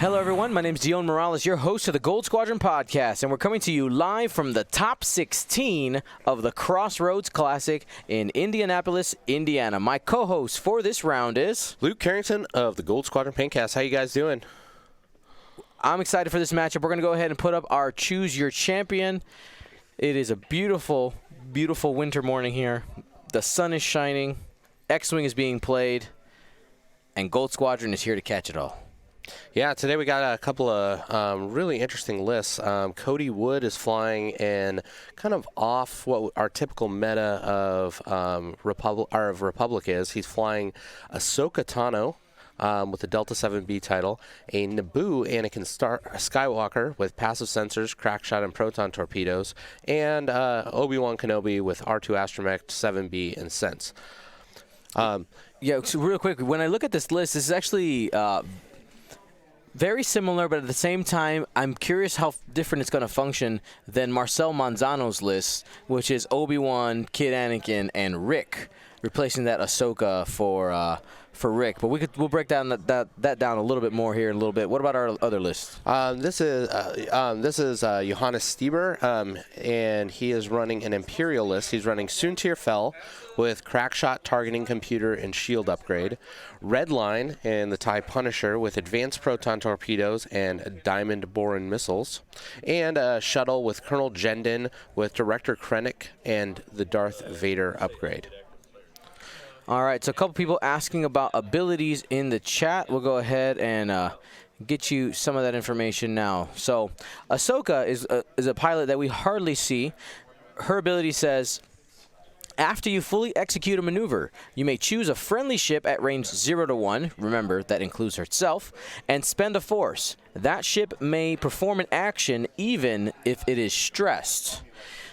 Hello, everyone. My name is Dion Morales, your host of the Gold Squadron podcast, and we're coming to you live from the top 16 of the Crossroads Classic in Indianapolis, Indiana. My co-host for this round is Luke Carrington of the Gold Squadron Paintcast. How you guys doing? I'm excited for this matchup. We're going to go ahead and put up our Choose Your Champion. It is a beautiful, beautiful winter morning here. The sun is shining, X-Wing is being played, and Gold Squadron is here to catch it all. Yeah, today we got a couple of really interesting lists. Cody Wood is flying in kind of off what our typical meta of Republic is. He's flying Ahsoka Tano with the Delta 7B title, a Naboo Anakin Skywalker with passive sensors, crack shot, and proton torpedoes, and Obi-Wan Kenobi with R2 Astromech 7B and Sense. Yeah, so real quick, when I look at this list, this is actually very similar, but at the same time, I'm curious how different it's going to function than Marcel Manzano's list, which is Obi-Wan, Kid Anakin, and Rick, replacing that Ahsoka for Rick. But we'll break down that down a little bit more here in a little bit. What about our other list? This is Johannes Steber, and he is running an Imperial list. He's running Soontir Fel with crackshot, targeting computer, and shield upgrade. Redline and the TIE Punisher with advanced proton torpedoes and diamond boron missiles. And Shuttle with Colonel Jendin with Director Krennic and the Darth Vader upgrade. All right, so a couple people asking about abilities in the chat. We'll go ahead and get you some of that information now. So Ahsoka is a pilot that we hardly see. Her ability says, after you fully execute a maneuver, you may choose a friendly ship at range 0 to 1, remember that includes herself, and spend a force. That ship may perform an action even if it is stressed.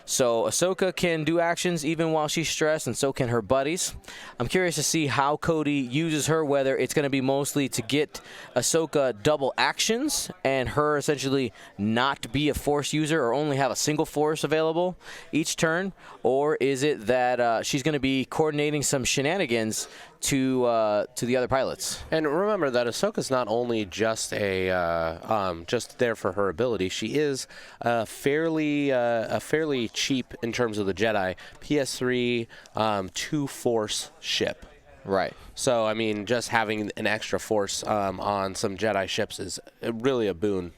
So Ahsoka can do actions even while she's stressed, and so can her buddies. I'm curious to see how Cody uses her, whether it's going to be mostly to get Ahsoka double actions and her essentially not be a force user or only have a single force available each turn, or is it that she's going to be coordinating some shenanigans to the other pilots. And remember that Ahsoka's not only just just there for her ability. She is fairly cheap in terms of the Jedi PS3 2-force ship. Right. So I mean, just having an extra force on some Jedi ships is really a boon.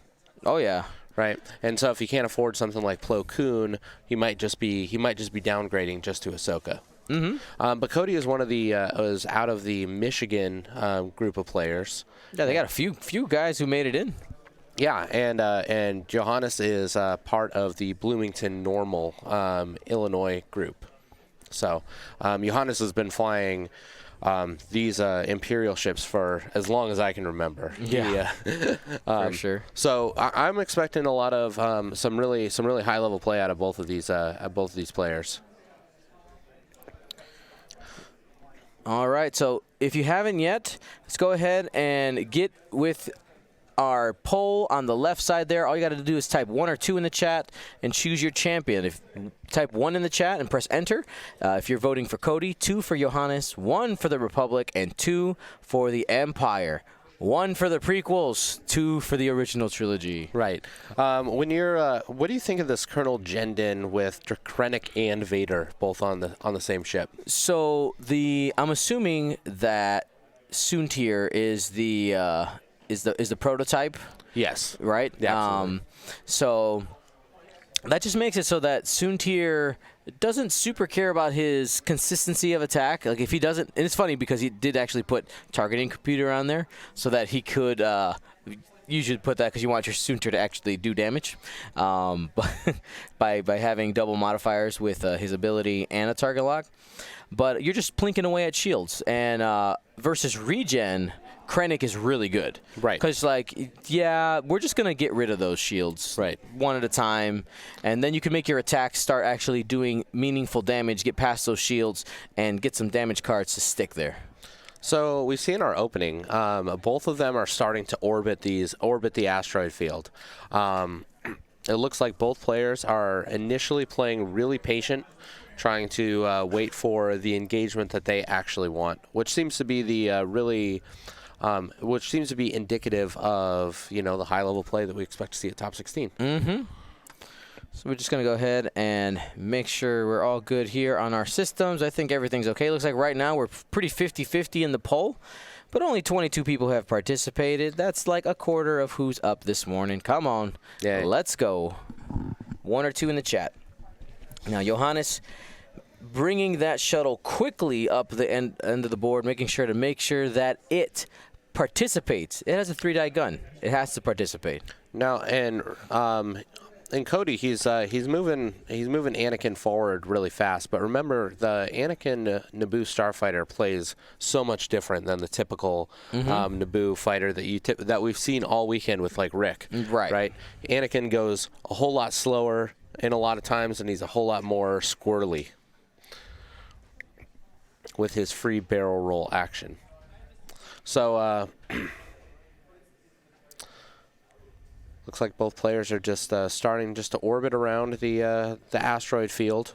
Oh yeah. Right. And so if you can't afford something like Plo Koon, he might just be downgrading just to Ahsoka. Mm-hmm. But Cody is one of the was out of the Michigan group of players. Yeah, they got a few guys who made it in. Yeah, and Johannes is part of the Bloomington Normal Illinois group. So Johannes has been flying these Imperial ships for as long as I can remember. Yeah, for sure. So I'm expecting a lot of some really high level play out of both of these players. All right, so if you haven't yet, let's go ahead and get with our poll on the left side there. All you got to do is type 1 or 2 in the chat and choose your champion. If type 1 in the chat and press enter. If you're voting for Cody, 2 for Johannes, 1 for the Republic, and 2 for the Empire. 1 for the prequels, 2 for the original trilogy. Right. When you're, what do you think of this Colonel Jendin with Krennic and Vader both on the same ship? So I'm assuming that Soontir is the prototype. Yes. Right. Yeah, absolutely. So that just makes it so that Soontir doesn't super care about his consistency of attack. Like if he doesn't, and it's funny because he did actually put targeting computer on there so that he could. You should put that because you want your Soontir to actually do damage, by having double modifiers with his ability and a target lock. But you're just plinking away at shields, and versus regen, Krennic is really good. Right. Because, yeah, we're just going to get rid of those shields. Right. One at a time. And then you can make your attacks start actually doing meaningful damage, get past those shields, and get some damage cards to stick there. So we see in our opening, both of them are starting to orbit the asteroid field. It looks like both players are initially playing really patient, trying to wait for the engagement that they actually want, which seems to be the really which seems to be indicative of, the high-level play that we expect to see at top 16. Mm-hmm. So we're just going to go ahead and make sure we're all good here on our systems. I think everything's okay. Looks like right now we're pretty 50-50 in the poll, but only 22 people have participated. That's like a quarter of who's up this morning. Come on. Yeah. Let's go. 1 or 2 in the chat. Now, Johannes bringing that shuttle quickly up the end of the board, making sure that it participates. It has a 3-die gun. It has to participate. Now, and Cody, he's moving Anakin forward really fast. But remember, the Anakin Naboo starfighter plays so much different than the typical Naboo fighter that we've seen all weekend with like Rick. Right. Anakin goes a whole lot slower in a lot of times, and he's a whole lot more squirrely with his free barrel roll action. So. Looks like both players are just starting just to orbit around the asteroid field.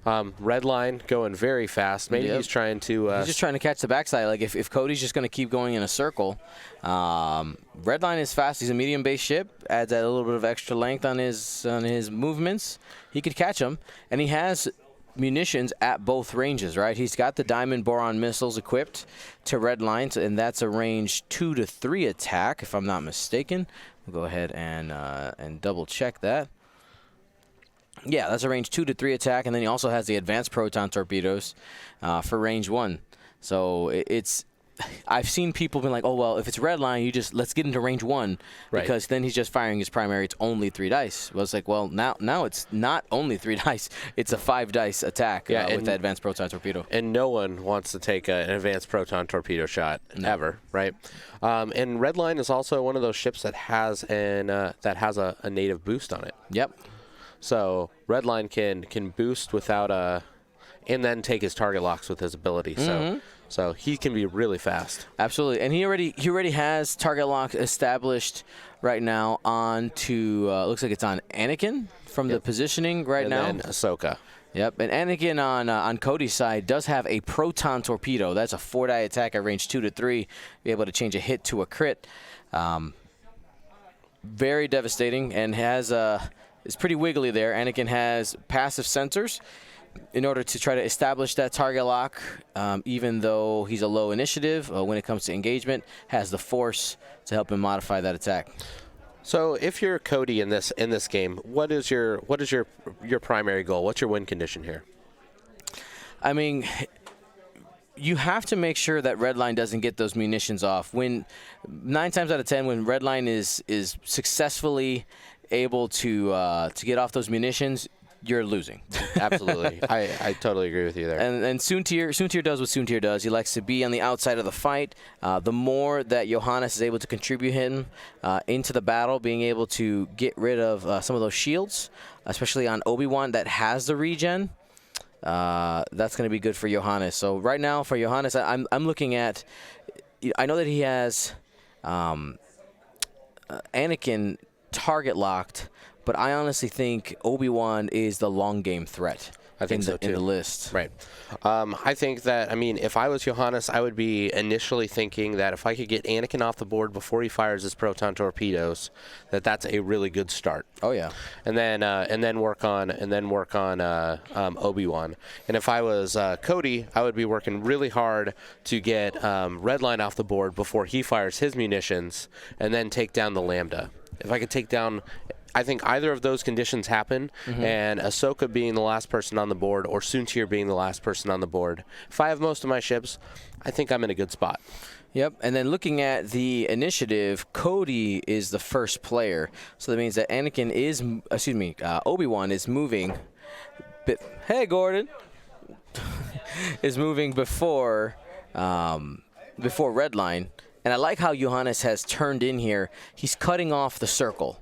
Red line going very fast. Maybe he's trying to... he's just trying to catch the backside. Like if Cody's just going to keep going in a circle. Red line is fast. He's a medium-based ship. Adds that a little bit of extra length on his movements. He could catch him. And he has munitions at both ranges, right? He's got the diamond boron missiles equipped to red lines, and that's a range 2 to 3 attack, if I'm not mistaken. We'll go ahead and double check that. Yeah, that's a range 2 to 3 attack, and then he also has the advanced proton torpedoes for range 1. So it's I've seen people be like, oh, well, if it's red line, let's get into range 1, because then he's just firing his primary. It's only 3 dice. Well, it's like, well, now it's not only 3 dice. It's a 5 dice attack with the advanced proton torpedo. And no one wants to take an advanced proton torpedo shot ever, right? And red line is also one of those ships that has a native boost on it. Yep. So red line can boost without and then take his target locks with his ability. So he can be really fast. Absolutely, and he already has target lock established right now onto looks like it's on Anakin from the positioning right now. And then Ahsoka. Yep, and Anakin on Cody's side does have a proton torpedo. That's a 4-die attack at range 2 to 3. Be able to change a hit to a crit. Very devastating, and is pretty wiggly there. Anakin has passive sensors in order to try to establish that target lock, even though he's a low initiative when it comes to engagement, has the force to help him modify that attack. So if you're Cody in this game, what is your primary goal? What's your win condition here? I mean, you have to make sure that red line doesn't get those munitions off. When 9 times out of 10, when red line is successfully able to get off those munitions, you're losing. Absolutely. I totally agree with you there. And Soontir does what Soontir does. He likes to be on the outside of the fight. The more that Johannes is able to contribute him into the battle, being able to get rid of some of those shields, especially on Obi-Wan that has the regen, that's going to be good for Johannes. So right now for Johannes, I'm looking at, I know that he has Anakin target locked, but I honestly think Obi-Wan is the long game threat. I think so too. In the list. Right. I think that, if I was Johannes, I would be initially thinking that if I could get Anakin off the board before he fires his proton torpedoes, that's a really good start. Oh yeah. And then work on Obi-Wan. And if I was Cody, I would be working really hard to get Redline off the board before he fires his munitions, and then take down the Lambda. If I could take down, I think either of those conditions happen, and Ahsoka being the last person on the board or Soontir being the last person on the board. If I have most of my ships, I think I'm in a good spot. Yep, and then looking at the initiative, Cody is the first player. So that means that Obi-Wan is moving. Hey, Gordon. is moving before Redline. And I like how Johannes has turned in here. He's cutting off the circle.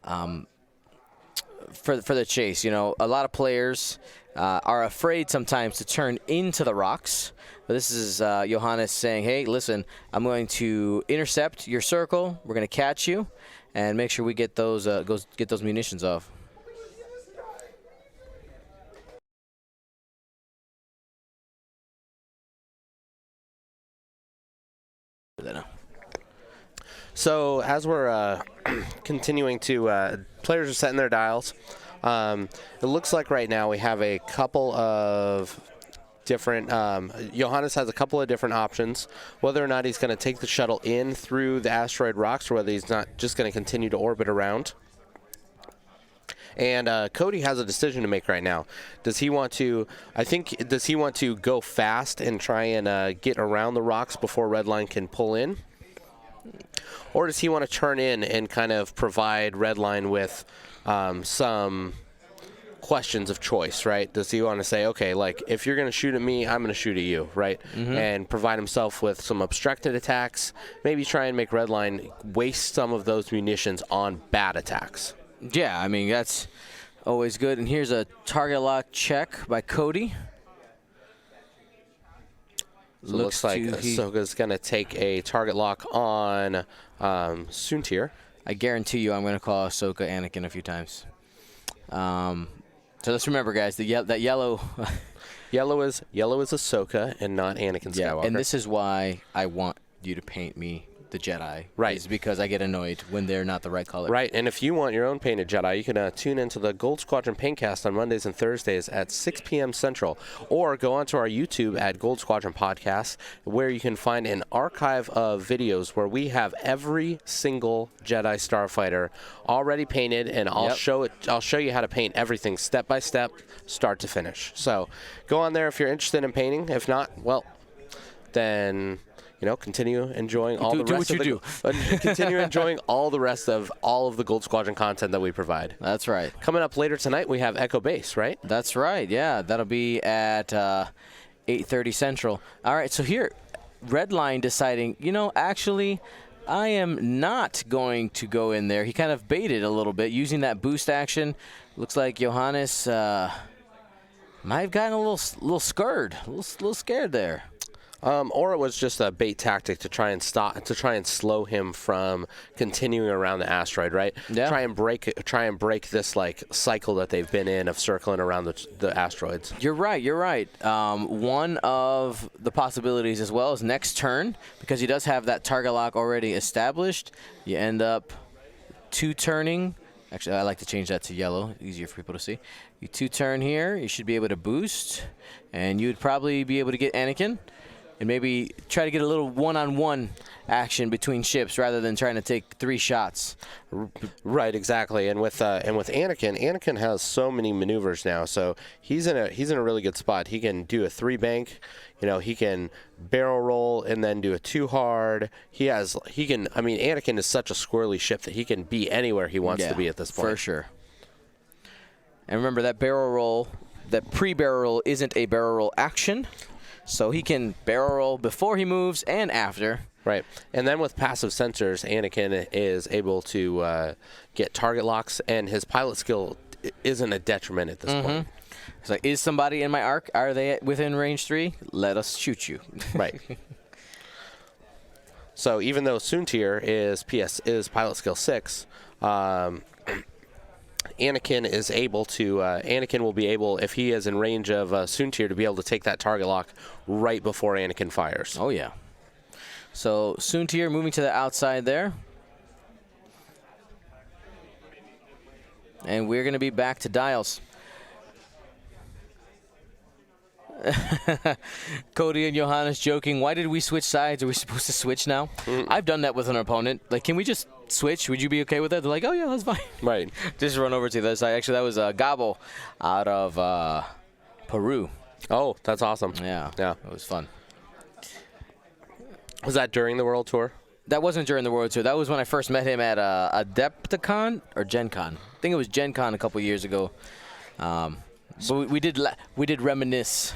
For the chase, a lot of players are afraid sometimes to turn into the rocks. But this is Johannes saying, "Hey, listen, I'm going to intercept your circle. We're going to catch you, and make sure we get those munitions off." So as we're continuing to, players are setting their dials. It looks like right now we have a couple of different, Johannes has a couple of different options, whether or not he's going to take the shuttle in through the asteroid rocks or whether he's not just going to continue to orbit around. And Cody has a decision to make right now. Does he want to, does he want to go fast and try and get around the rocks before Redline can pull in? Or does he want to turn in and kind of provide Redline with some questions of choice, right? Does he want to say, okay, like, if you're going to shoot at me, I'm going to shoot at you, right? And provide himself with some obstructed attacks, maybe try and make Redline waste some of those munitions on bad attacks. Yeah, I mean, that's always good. And here's a target lock check by Cody. So it looks like Ahsoka's going to take a target lock on Soontir. I guarantee you I'm going to call Ahsoka Anakin a few times. So let's remember, guys, that yellow... Yellow is Ahsoka and not Anakin Skywalker. Yeah, and this is why I want you to paint me the Jedi. Right. Is because I get annoyed when they're not the right color. Right, and if you want your own painted Jedi, you can tune into the Gold Squadron Paintcast on Mondays and Thursdays at 6 p.m. Central, or go onto our YouTube at Gold Squadron Podcast, where you can find an archive of videos where we have every single Jedi Starfighter already painted, and I'll show you how to paint everything step by step, start to finish. So go on there if you're interested in painting. If not, well, then... continue enjoying all the rest of the continue enjoying all the rest of all of the Gold Squadron content that we provide. That's right. Coming up later tonight, we have Echo Base, right? That's right. Yeah, that'll be at 8:30 Central. All right. So here, Redline deciding, actually, I am not going to go in there. He kind of baited a little bit using that boost action. Looks like Johannes might have gotten a little scared, a little scared there. Or it was just a bait tactic to try and slow him from continuing around the asteroid, right? Yeah. Try and break this like cycle that they've been in of circling around the asteroids. You're right. One of the possibilities as well is next turn, because he does have that target lock already established. You end up two-turning. Actually, I like to change that to yellow, easier for people to see. You two-turn here, you should be able to boost, and you'd probably be able to get Anakin. And maybe try to get a little one-on-one action between ships rather than trying to take 3 shots. Right, exactly. And with Anakin has so many maneuvers now, so he's in a really good spot. He can do a 3-bank, he can barrel roll and then do a 2-hard. Anakin is such a squirrely ship that he can be anywhere he wants to be at this point. For sure. And remember, that barrel roll, that pre-barrel roll isn't a barrel roll action. So he can barrel roll before he moves and after. Right. And then with passive sensors, Anakin is able to get target locks, and his pilot skill isn't a detriment at this point. It's like, is somebody in my arc? Are they within range 3? Let us shoot you. Right. So even though Soontir is pilot skill 6, Anakin will be able, if he is in range of Soontir, to be able to take that target lock right before Anakin fires. Oh, yeah. So Soontir moving to the outside there. And we're going to be back to dials. Cody and Johannes joking, why did we switch sides? Are we supposed to switch now? I've done that with an opponent. Like, can we just switch? Would you be okay with that? They're like, oh, yeah, that's fine. Right. Just run over to the other side. Actually, that was Gabo out of Peru. Oh, that's awesome. Yeah. Yeah. It was fun. Was that during the World Tour? That wasn't during the World Tour. That was when I first met him at Adepticon or Gen Con. I think it was Gen Con a couple years ago. But we did reminisce.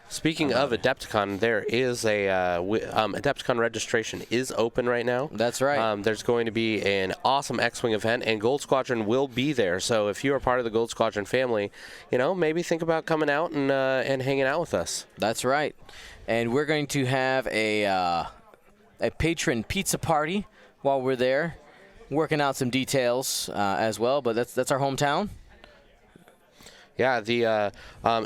Speaking of Adepticon, there is Adepticon registration is open right now. That's right. There's going to be an awesome X-Wing event, and Gold Squadron will be there. So if you are part of the Gold Squadron family, maybe think about coming out and hanging out with us. That's right. And we're going to have a patron pizza party while we're there, working out some details as well. But that's our hometown. Yeah,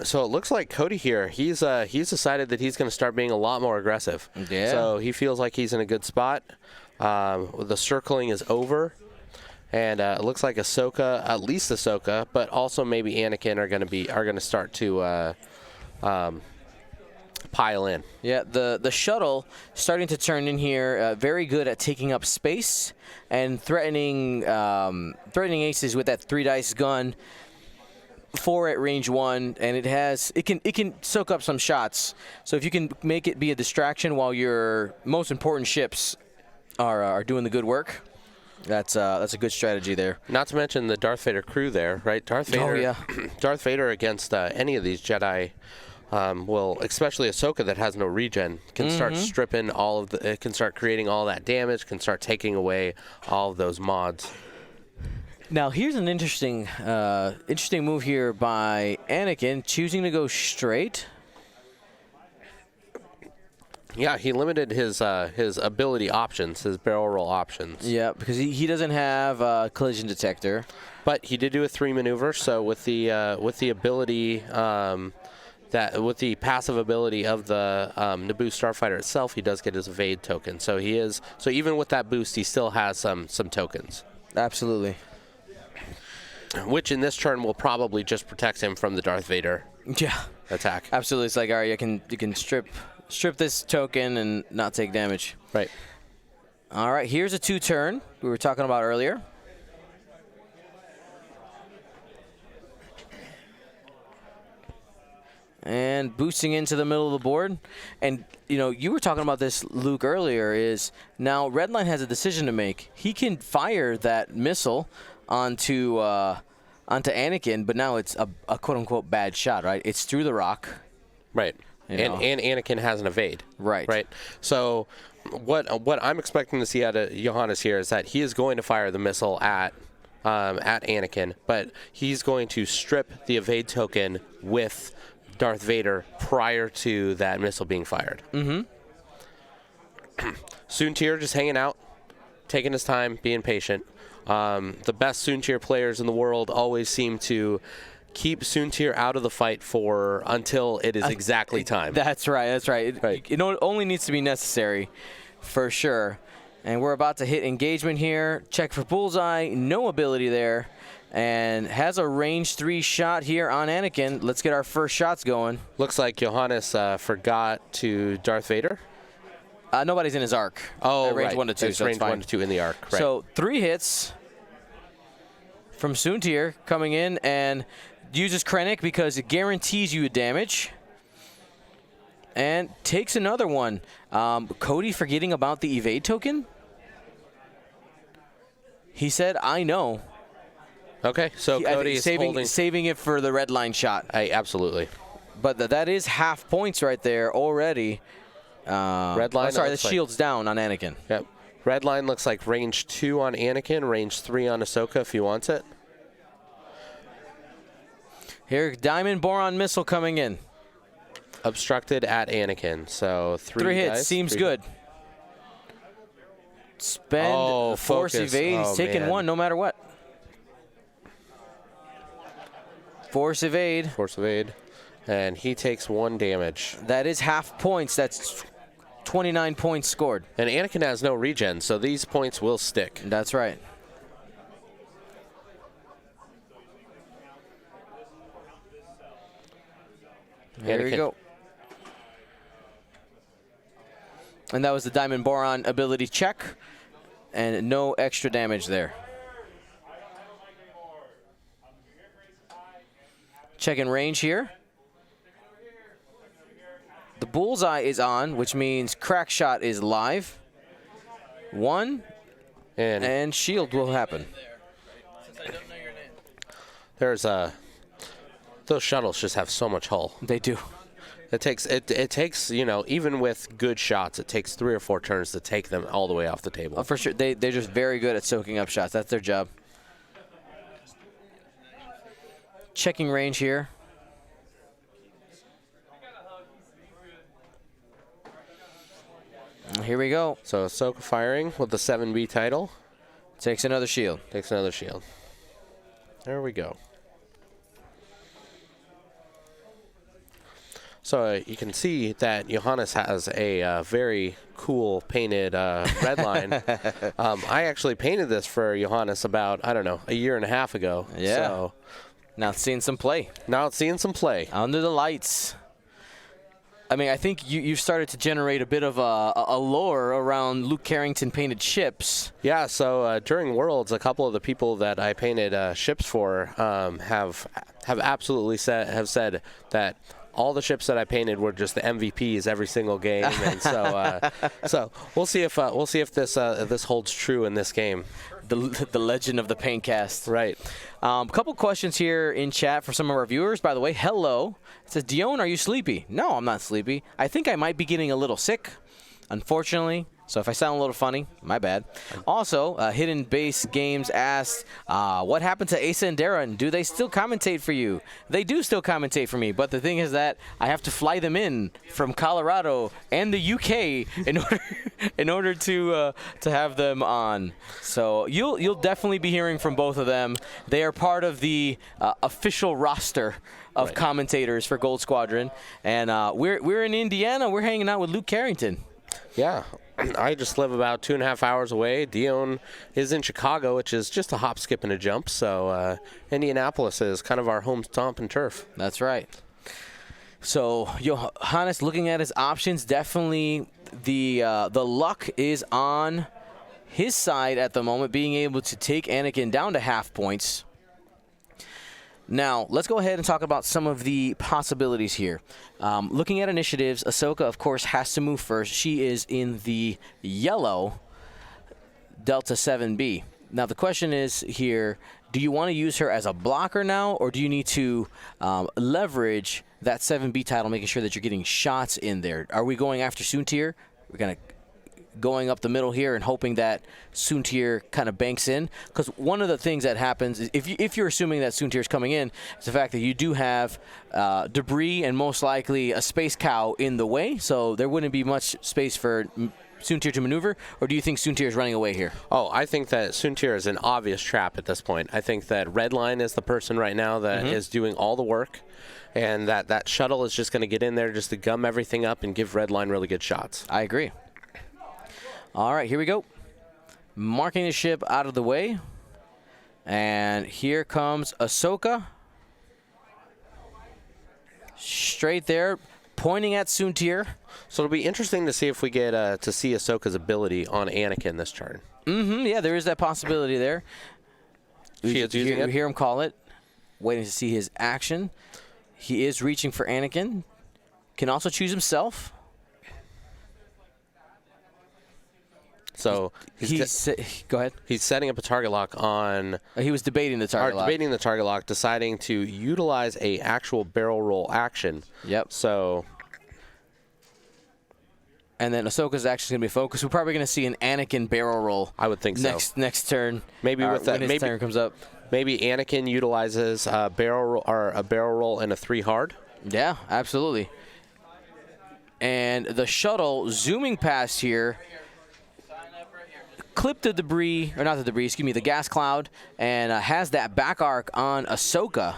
so it looks like Cody here, he's decided that he's going to start being a lot more aggressive. Yeah. So he feels like he's in a good spot. The circling is over. And it looks like Ahsoka, at least Ahsoka, but also maybe Anakin are going to start to pile in. Yeah, the shuttle starting to turn in here. Very good at taking up space and threatening aces with that 3-dice gun. 4 at range 1, and it can soak up some shots. So if you can make it be a distraction while your most important ships are doing the good work. That's a good strategy there. Not to mention the Darth Vader crew there, right? Darth Vader. Oh, yeah. Darth Vader against any of these Jedi, especially Ahsoka that has no regen, can start stripping it can start creating all that damage, can start taking away all of those mods. Now here's an interesting move here by Anakin, choosing to go straight. Yeah, he limited his ability options, his barrel roll options. Yeah, because he doesn't have a collision detector. But he did do a 3 maneuver, so with the ability with the passive ability of the Naboo Starfighter itself, he does get his evade token. So even with that boost, he still has some tokens. Absolutely. Which in this turn will probably just protect him from the Darth Vader attack. Absolutely. It's like, all right, you can strip this token and not take damage. Right. All right, here's a 2-turn we were talking about earlier. And boosting into the middle of the board. And, you were talking about this, Luke, earlier, is now Redline has a decision to make. He can fire that missile onto Anakin, but now it's a quote-unquote bad shot, right? It's through the rock. Right. And Anakin has an evade. Right. Right. So what I'm expecting to see out of Johannes here is that he is going to fire the missile at Anakin, but he's going to strip the evade token with Darth Vader prior to that missile being fired. Mm-hmm. Soontir just hanging out, taking his time, being patient. The best Soontir players in the world always seem to keep Soontir out of the fight until it is exactly time. That's right. It only needs to be necessary, for sure. And we're about to hit engagement here. Check for bullseye. No ability there. And has a range 3 shot here on Anakin. Let's get our first shots going. Looks like Johannes forgot to Darth Vader. Nobody's in his arc. Oh, range right. 1 to 2. It's so range it's fine. 1 to 2 in the arc. Right. So 3 hits from Soontir coming in and uses Krennic because it guarantees you a damage. And takes another one. Cody forgetting about the evade token. He said, I know. Okay, so Cody is saving it for the red line shot. Absolutely. But that is half points right there already. Red line. The shield's down on Anakin. Yep. Red line looks like range 2 on Anakin, range 3 on Ahsoka if he wants it. Here, Diamond Boron missile coming in. Obstructed at Anakin, so 3 hits. Seems good. Spend force evade. He's taking 1 no matter what. Force evade. Force evade. And he takes 1 damage. That is half points. That's 29 points scored. And Anakin has no regen, so these points will stick. That's right. There we go. And that was the Diamond Boron ability check. And no extra damage there. Checking range here. The bullseye is on, which means crack shot is live. 1, and shield will happen. There's those shuttles just have so much hull. They do. It takes even with good shots, it takes 3 or 4 turns to take them all the way off the table. Oh, for sure, they're just very good at soaking up shots. That's their job. Checking range here. Here we go. So Ahsoka firing with the 7B title. Takes another shield. Takes another shield. There we go. So you can see that Johannes has a very cool painted red line. I actually painted this for Johannes about, I don't know, a year and a half ago. Yeah. So now it's seeing some play. now it's seeing some play. Under the lights. I mean, I think you've started to generate a bit of a lore around Luke Carrington painted ships. Yeah, so during Worlds, a couple of the people that I painted ships for have absolutely said that all the ships that I painted were just the MVPs every single game, and so we'll see if this holds true in this game. The legend of the paint cast. Right. Couple questions here in chat for some of our viewers. By the way, hello. It says, Dion, are you sleepy? No, I'm not sleepy. I think I might be getting a little sick, unfortunately. So if I sound a little funny, my bad. Also, Hidden Base Games asked, what happened to Asa and Darren? Do they still commentate for you? They do still commentate for me, but the thing is that I have to fly them in from Colorado and the UK in order to have them on. So you'll definitely be hearing from both of them. They are part of the official roster of commentators for Gold Squadron, and we're in Indiana. We're hanging out with Luke Carrington. Yeah. I just live about 2.5 hours away. Dion is in Chicago, which is just a hop, skip, and a jump. So Indianapolis is kind of our home stomp and turf. That's right. So Johannes, looking at his options, definitely the luck is on his side at the moment, being able to take Anakin down to half points. Now, let's go ahead and talk about some of the possibilities here. Looking at initiatives, Ahsoka, of course, has to move first. She is in the yellow Delta 7B. Now, the question is here, do you want to use her as a blocker now, or do you need to leverage that 7B title, making sure that you're getting shots in there? Are we going after Soontir? We're going to going up the middle here and hoping that Soontir kind of banks in, because one of the things that happens is if you're assuming that Soontir is coming in, is the fact that you do have debris and most likely a space cow in the way, so there wouldn't be much space for Soontir to maneuver. Or do you think Soontir is running away here? Oh, I think that Soontir is an obvious trap at this point. I think that Redline is the person right now that is doing all the work, and that shuttle is just going to get in there just to gum everything up and give Redline really good shots. I agree. All right, here we go. Marking the ship out of the way. And here comes Ahsoka. Straight there, pointing at Soontir. So it'll be interesting to see if we get to see Ahsoka's ability on Anakin this turn. Yeah, there is that possibility there. She is using it. You hear him call it. Waiting to see his action. He is reaching for Anakin. Can also choose himself. So go ahead. He's setting up a target lock on. He was debating the target lock. Debating the target lock, deciding to utilize a actual barrel roll action. Yep. So. And then Ahsoka's actually going to be focused. We're probably going to see an Anakin barrel roll. I would think so. Next turn. Maybe with that. When his turn comes up. Maybe Anakin utilizes a barrel roll and a 3 hard. Yeah, absolutely. And the shuttle zooming past here. Clipped the debris, or not the debris, excuse me, the gas cloud, and has that back arc on Ahsoka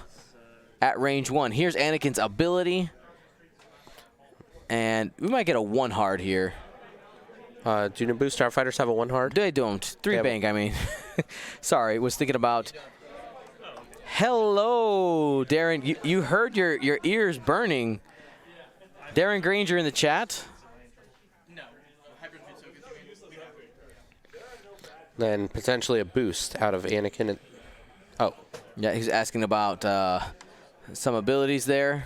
at range 1. Here's Anakin's ability, and we might get a 1 hard here. Do Naboo starfighters have a 1 hard? They don't. 3 bank, I mean. Sorry, was thinking about. Hello, Darren. You heard your ears burning. Darren Granger in the chat. Then potentially a boost out of Anakin. Oh. Yeah, he's asking about some abilities there.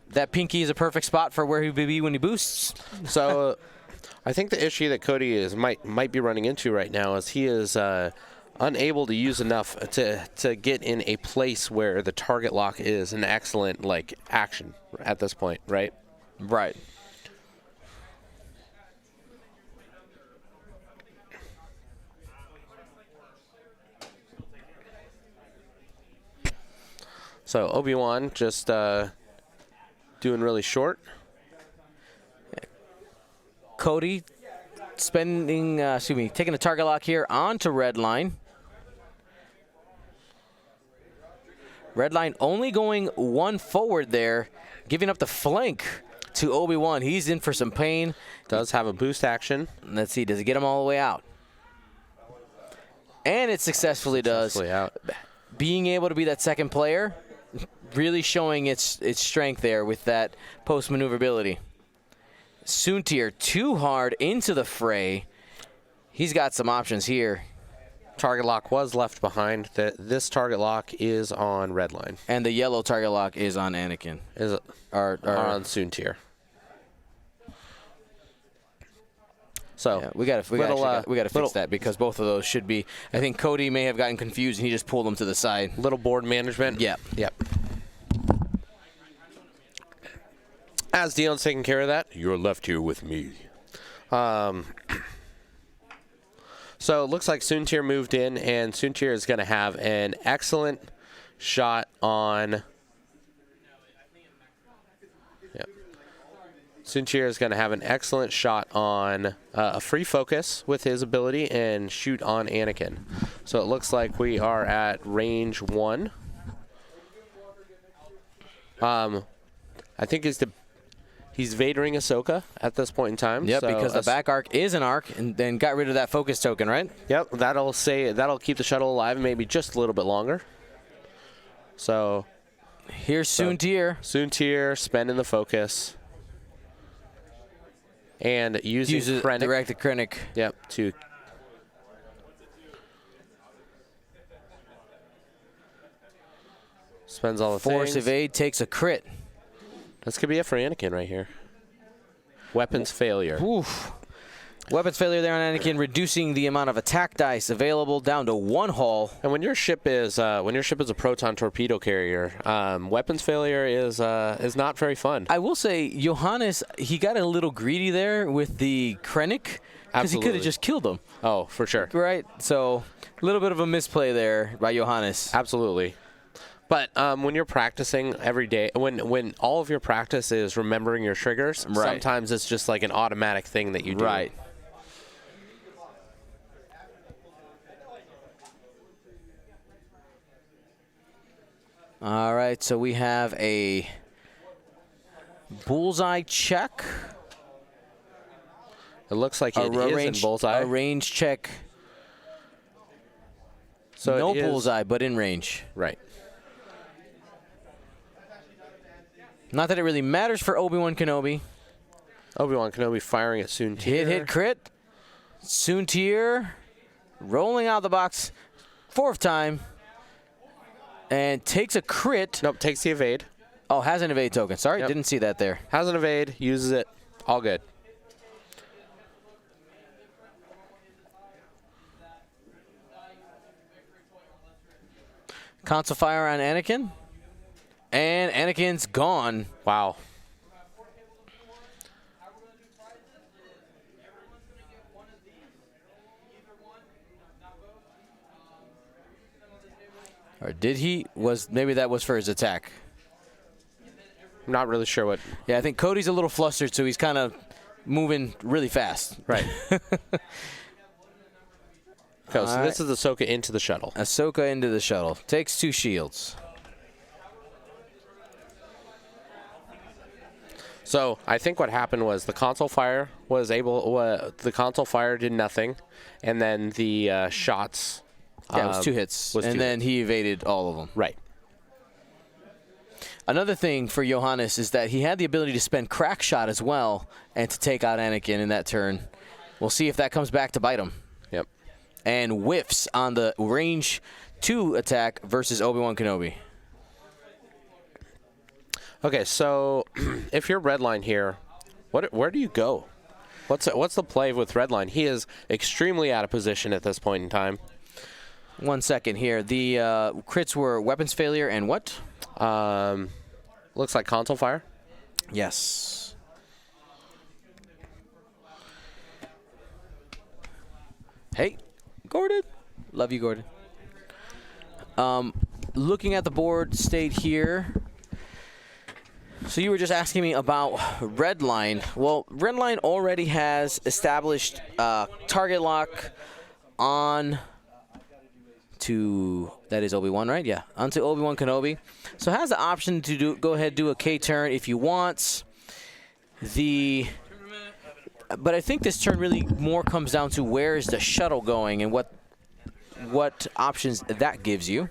That pinky is a perfect spot for where he would be when he boosts. So I think the issue that Cody might be running into right now is he is unable to use enough to get in a place where the target lock is an excellent action at this point, right? Right. So Obi-Wan just doing really short. Cody taking a target lock here onto Redline. Redline only going one forward there, giving up the flank to Obi-Wan. He's in for some pain. Does have a boost action. Let's see, does it get him all the way out? And it successfully does. Out. Being able to be that second player, really showing its strength there with that post maneuverability. Soontir too hard into the fray. He's got some options here. Target lock was left behind. This target lock is on Redline. And the yellow target lock is on Anakin. Is on Soontir. So yeah, we got to fix that because both of those should be. I think Cody may have gotten confused and he just pulled them to the side. Little board management. Yep. As Dion's taking care of that, you're left here with me. So it looks like Soontir moved in, and Soontir is going to have an excellent shot on. Soontir is going to have an excellent shot on a free focus with his ability and shoot on Anakin. So it looks like we are at range 1. I think he's Vadering Ahsoka at this point in time. Yep, so because the back arc is an arc, and then got rid of that focus token, right? Yep, that'll keep the shuttle alive maybe just a little bit longer. So here's Soontir. Soontir spending the focus. And uses Krennic. Direct the Krennic. Yep, to spends all the Force things. evade takes a crit. This could be it for Anakin right here. Weapons failure. Oof. Weapons failure there on Anakin, reducing the amount of attack dice available down to 1 hull. And when your ship is a proton torpedo carrier, weapons failure is not very fun. I will say, Johannes, he got a little greedy there with the Krennic because he could have just killed him. Oh, for sure. Right. So a little bit of a misplay there by Johannes. Absolutely. But when you're practicing every day, when all of your practice is remembering your triggers, sometimes it's just like an automatic thing that you do. Right. All right, so we have a bullseye check. It looks like it is in bullseye. A range check. So no bullseye, but in range. Right. Not that it really matters for Obi-Wan Kenobi. Obi-Wan Kenobi firing at Soontir. Hit crit. Soontir rolling out the box 4th time. And takes a crit. Nope, takes the evade. Oh, has an evade token. Sorry, didn't see that there. Has an evade, uses it. All good. Console fire on Anakin. And Anakin's gone. Wow. Or did he? Maybe that was for his attack. I'm not really sure what. Yeah, I think Cody's a little flustered, so he's kind of moving really fast. Right. So this is Ahsoka into the shuttle. Ahsoka into the shuttle. Takes 2 shields. So I think what happened was the console fire the console fire did nothing, and then the shots. Yeah, it was 2 hits, and then he evaded all of them. Right. Another thing for Johannes is that he had the ability to spend crack shot as well and to take out Anakin in that turn. We'll see if that comes back to bite him. Yep. And whiffs on the range 2 attack versus Obi-Wan Kenobi. Okay, so if you're Redline here, where do you go? What's the play with Redline? He is extremely out of position at this point in time. 1 second here. The crits were weapons failure and what? Looks like console fire. Yes. Hey, Gordon. Love you, Gordon. Looking at the board state here. So you were just asking me about Redline. Well, Redline already has established target lock on that is Obi-Wan, right? Yeah, onto Obi-Wan Kenobi. So has the option to go ahead do a K turn if you want. But I think this turn really more comes down to where is the shuttle going and what options that gives you.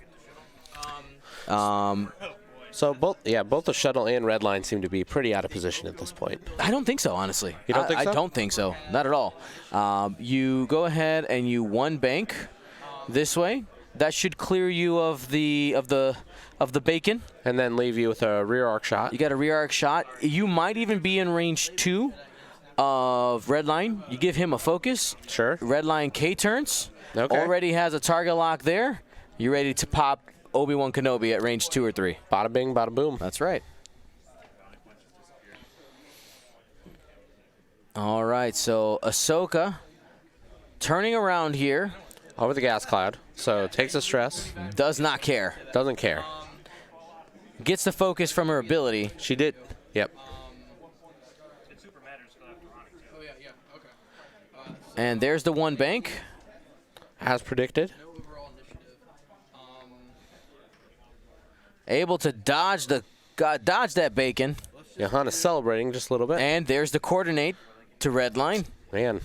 So both the shuttle and red line seem to be pretty out of position at this point. I don't think so, honestly. You don't think so? I don't think so. Not at all. You go ahead and you one bank this way. That should clear you of the bacon. And then leave you with a rear arc shot. You got a rear arc shot. You might even be in range 2 of red line. You give him a focus. Sure. Red line K turns. Okay. Already has a target lock there. You're ready to pop Obi-Wan Kenobi at range 2 or 3. Bada bing, bada boom. That's right. All right, so Ahsoka turning around here. Over the gas cloud. So takes the stress. Does not care. Doesn't care. Gets the focus from her ability. She did. Yep. And there's the one bank. As predicted. Able to dodge that bacon. Johannes celebrating just a little bit. And there's the coordinate to red line. Man.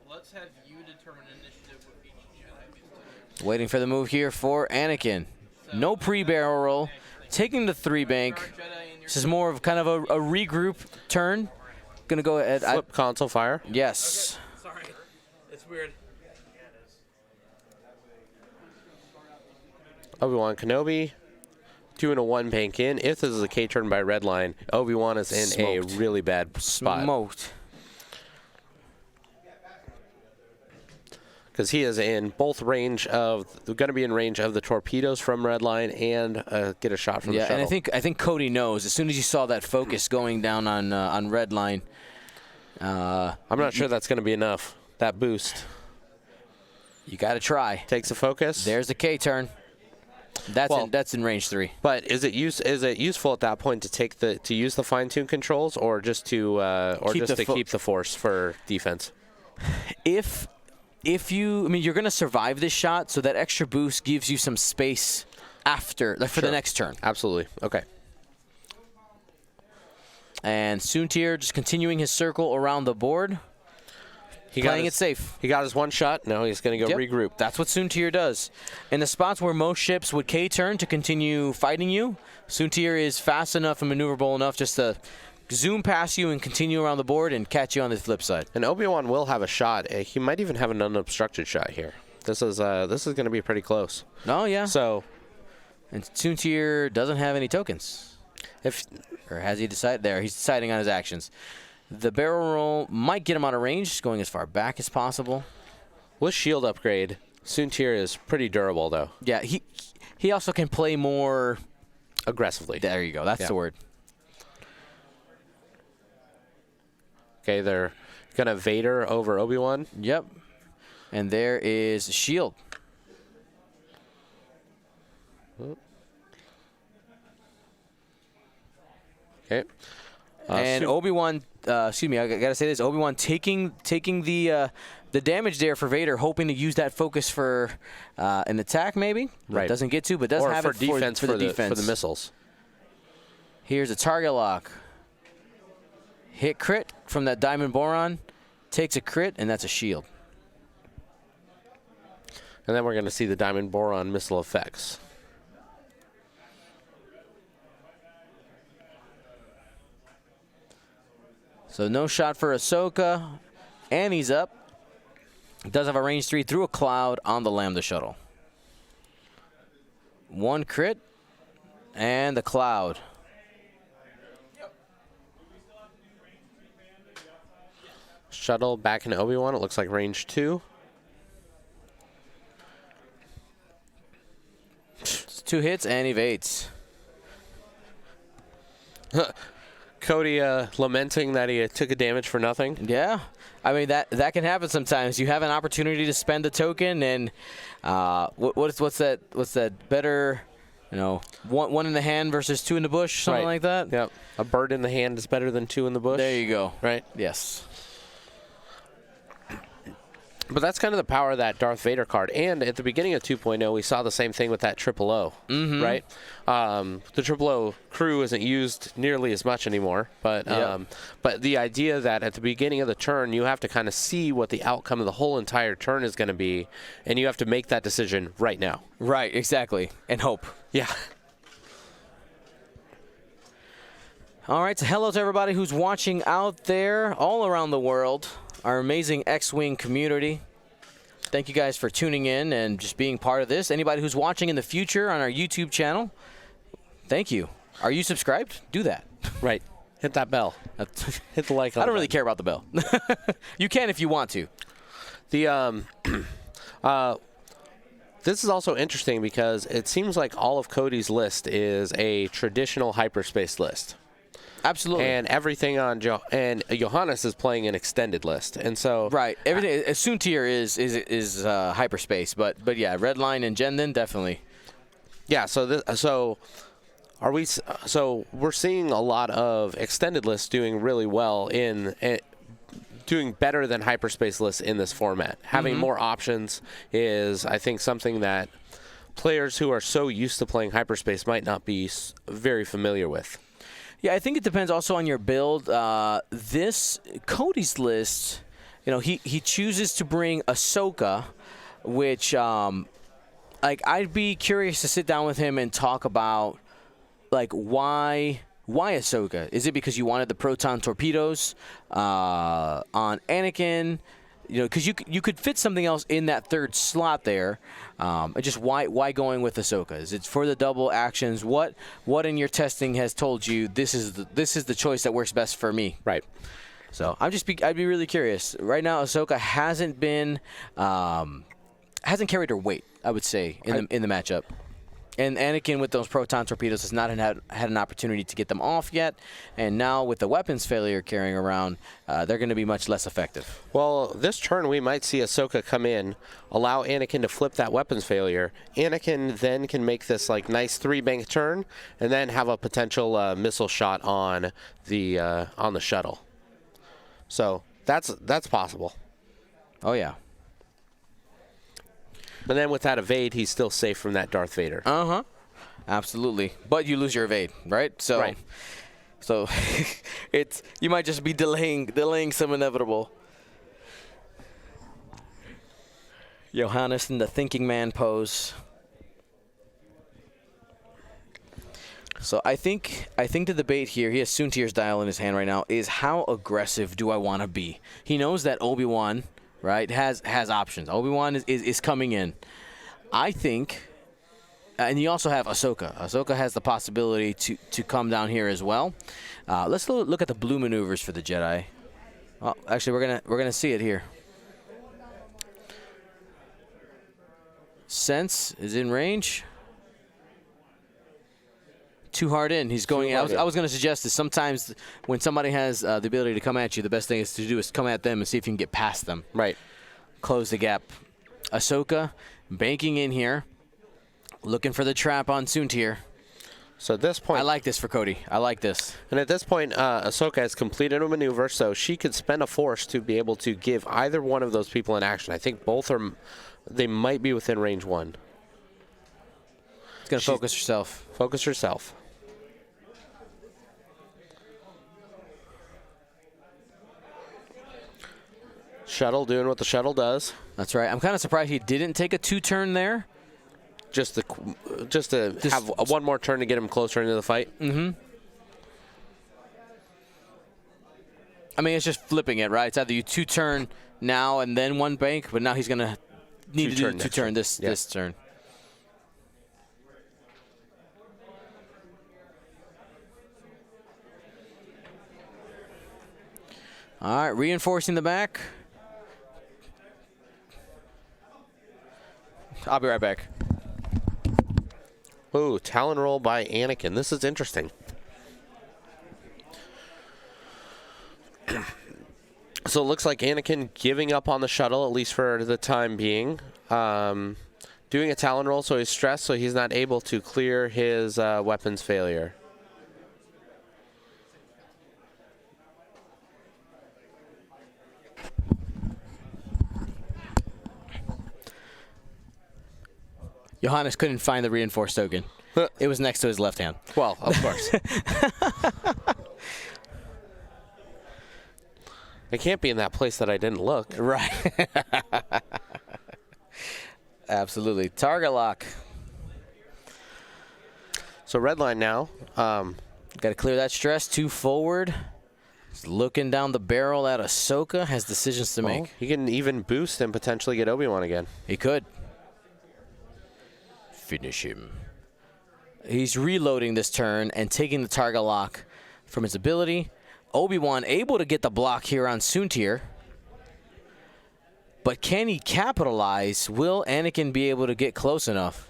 Let's have you determine initiative with each Jedi. Waiting for the move here for Anakin. No pre-barrel roll. Taking the 3 bank. This is more of kind of a regroup turn. Gonna go ahead. Flip console fire. Yes. Sorry, it's weird. Obi-Wan Kenobi doing a 1 bank in. If this is a K turn by red line, Obi-Wan is in Smoked. a really bad spot. Smoked. Because he is in both range of, going to be in range of the torpedoes from red line and get a shot from the shuttle. And I think Cody knows as soon as you saw that focus going down on red line. I'm not sure that's going to be enough. That boost. You got to try. Takes a focus. There's the K turn. That's in range 3. But is it useful at that point to use the fine tune controls or just to keep the force for defense? If you're going to survive this shot, so that extra boost gives you some space after, for the next turn. Absolutely. Okay. And Soontir just continuing his circle around the board. Playing it safe. He got his 1 shot. Now he's going to go regroup. That's what Soontir does. In the spots where most ships would K-turn to continue fighting you, Soontir is fast enough and maneuverable enough just to zoom past you and continue around the board and catch you on the flip side. And Obi-Wan will have a shot. He might even have an unobstructed shot here. This is going to be pretty close. Oh, yeah. So, and Soontir doesn't have any tokens. Or has he decided? There, he's deciding on his actions. The barrel roll might get him out of range, going as far back as possible. With shield upgrade, Soontir is pretty durable, though. Yeah, he also can play more aggressively. There you go. That's the word. Okay, they're going to Vader over Obi-Wan. Yep. And there is shield. Okay. And Obi-Wan, excuse me, I gotta say this. Obi-Wan taking the damage there for Vader, hoping to use that focus for an attack, maybe. Right. Doesn't get to, but does have for it defense for the defense. for the missiles. Here's a target lock. Hit crit from that diamond boron, takes a crit, and that's a shield. And then we're going to see the diamond boron missile effects. So no shot for Ahsoka. Annie's up. Does have a range 3 through a cloud on the Lambda shuttle. 1 crit. And the cloud. Shuttle back into Obi-Wan. It looks like range 2. It's 2 hits and evades. Cody lamenting that he took a damage for nothing. Yeah. I mean, that can happen sometimes. You have an opportunity to spend a token, and what's that better, one in the hand versus 2 in the bush, something like that? Yep. A bird in the hand is better than 2 in the bush. There you go. Right? Yes. But that's kind of the power of that Darth Vader card. And at the beginning of 2.0, we saw the same thing with that Triple O, right? The Triple O crew isn't used nearly as much anymore. But but the idea that at the beginning of the turn, you have to kind of see what the outcome of the whole entire turn is going to be, and you have to make that decision right now. Right, exactly. And hope. Yeah. All right, so hello to everybody who's watching out there all around the world. Our amazing X-Wing community. Thank you guys for tuning in and just being part of this. Anybody who's watching in the future on our YouTube channel, thank you. Are you subscribed? Do that. Right. Hit that bell. Hit the like on I don't really button. care about the bell. You can if you want to. The this is also interesting because it seems like all of Cody's list is a traditional hyperspace list. Absolutely. And everything on and Johannes is playing an extended list, and so Right. Everything. Soontier is hyperspace, but yeah, Redline and Jendon definitely. yeah. So are we? So we're seeing a lot of extended lists doing really well doing better than hyperspace lists in this format. Having more options is, I think, something that players who are so used to playing hyperspace might not be very familiar with. Yeah, I think it depends also on your build. This Cody's list, you know, he chooses to bring Ahsoka, which like I'd be curious to sit down with him and talk about like why Ahsoka? Is it because you wanted the proton torpedoes on Anakin? You know, because you could fit something else in that third slot there. Just why going with Ahsoka? Is it for the double actions? What in your testing has told you this is the choice that works best for me? Right. So I'd be really curious. Right now, Ahsoka hasn't carried her weight, I would say, in the matchup. And Anakin with those proton torpedoes has not had an opportunity to get them off yet. And now with the weapons failure carrying around, they're going to be much less effective. Well, this turn we might see Ahsoka come in, allow Anakin to flip that weapons failure. Anakin then can make this like nice 3-bank turn, and then have a potential missile shot on the shuttle. So that's possible. Oh yeah. But then with that evade, he's still safe from that Darth Vader. Uh-huh. Absolutely. But you lose your evade, right? So, Right. So you might just be delaying some inevitable. Johannes in the thinking man pose. So I think the debate here, he has Soontier's dial in his hand right now, is how aggressive do I want to be? He knows that Obi-Wan, right, has options. Obi-Wan is coming in. I think, and you also have Ahsoka. Ahsoka has the possibility to come down here as well. Let's look at the blue maneuvers for the Jedi. Well, actually, we're gonna see it here. Sense is in range. Too hard in. He's going. I was going to suggest is sometimes when somebody has the ability to come at you, the best thing is to do is come at them and see if you can get past them. Right. Close the gap. Ahsoka banking in here, looking for the trap on Soontir. So at this point, I like this for Cody. I like this. And at this point, Ahsoka has completed a maneuver, so she could spend a force to be able to give either one of those people an action. I think both are. They might be within range 1. It's going to focus herself. Focus herself. Shuttle doing what the shuttle does. That's right. I'm kind of surprised he didn't take a 2-turn there. Just to have one more turn to get him closer into the fight. Mm-hmm. I mean, it's just flipping it, right? It's either you 2-turn now and then 1 bank, but now he's going to need to do 2-turn this turn. All right, reinforcing the back. I'll be right back. Ooh, Talon roll by Anakin. This is interesting. So it looks like Anakin giving up on the shuttle, at least for the time being. Doing a Talon roll, so he's stressed, so he's not able to clear his weapons failure. Johannes couldn't find the reinforced token. It was next to his left hand. Well, of course. It can't be in that place that I didn't look. Right. Absolutely. Target lock. So red line now. Got to clear that stress. 2 forward. He's looking down the barrel at Ahsoka. Has decisions to make. He can even boost and potentially get Obi-Wan again. He could. Finish him. He's reloading this turn and taking the target lock from his ability. Obi-Wan able to get the block here on Soontir. But can he capitalize? Will Anakin be able to get close enough?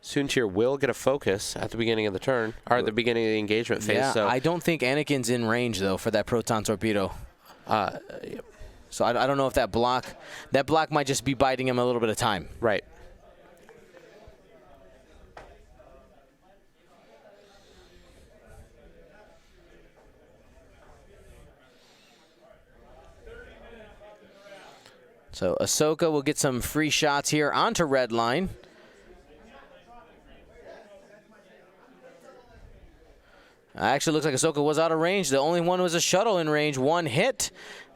Soontir will get a focus at the beginning of the turn, or at the beginning of the engagement phase. Yeah, So I don't think Anakin's in range, though, for that proton torpedo. So I don't know if that block might just be biding him a little bit of time. right. So Ahsoka will get some free shots here onto red line. Actually, looks like Ahsoka was out of range. The only one was a shuttle in range. 1 hit.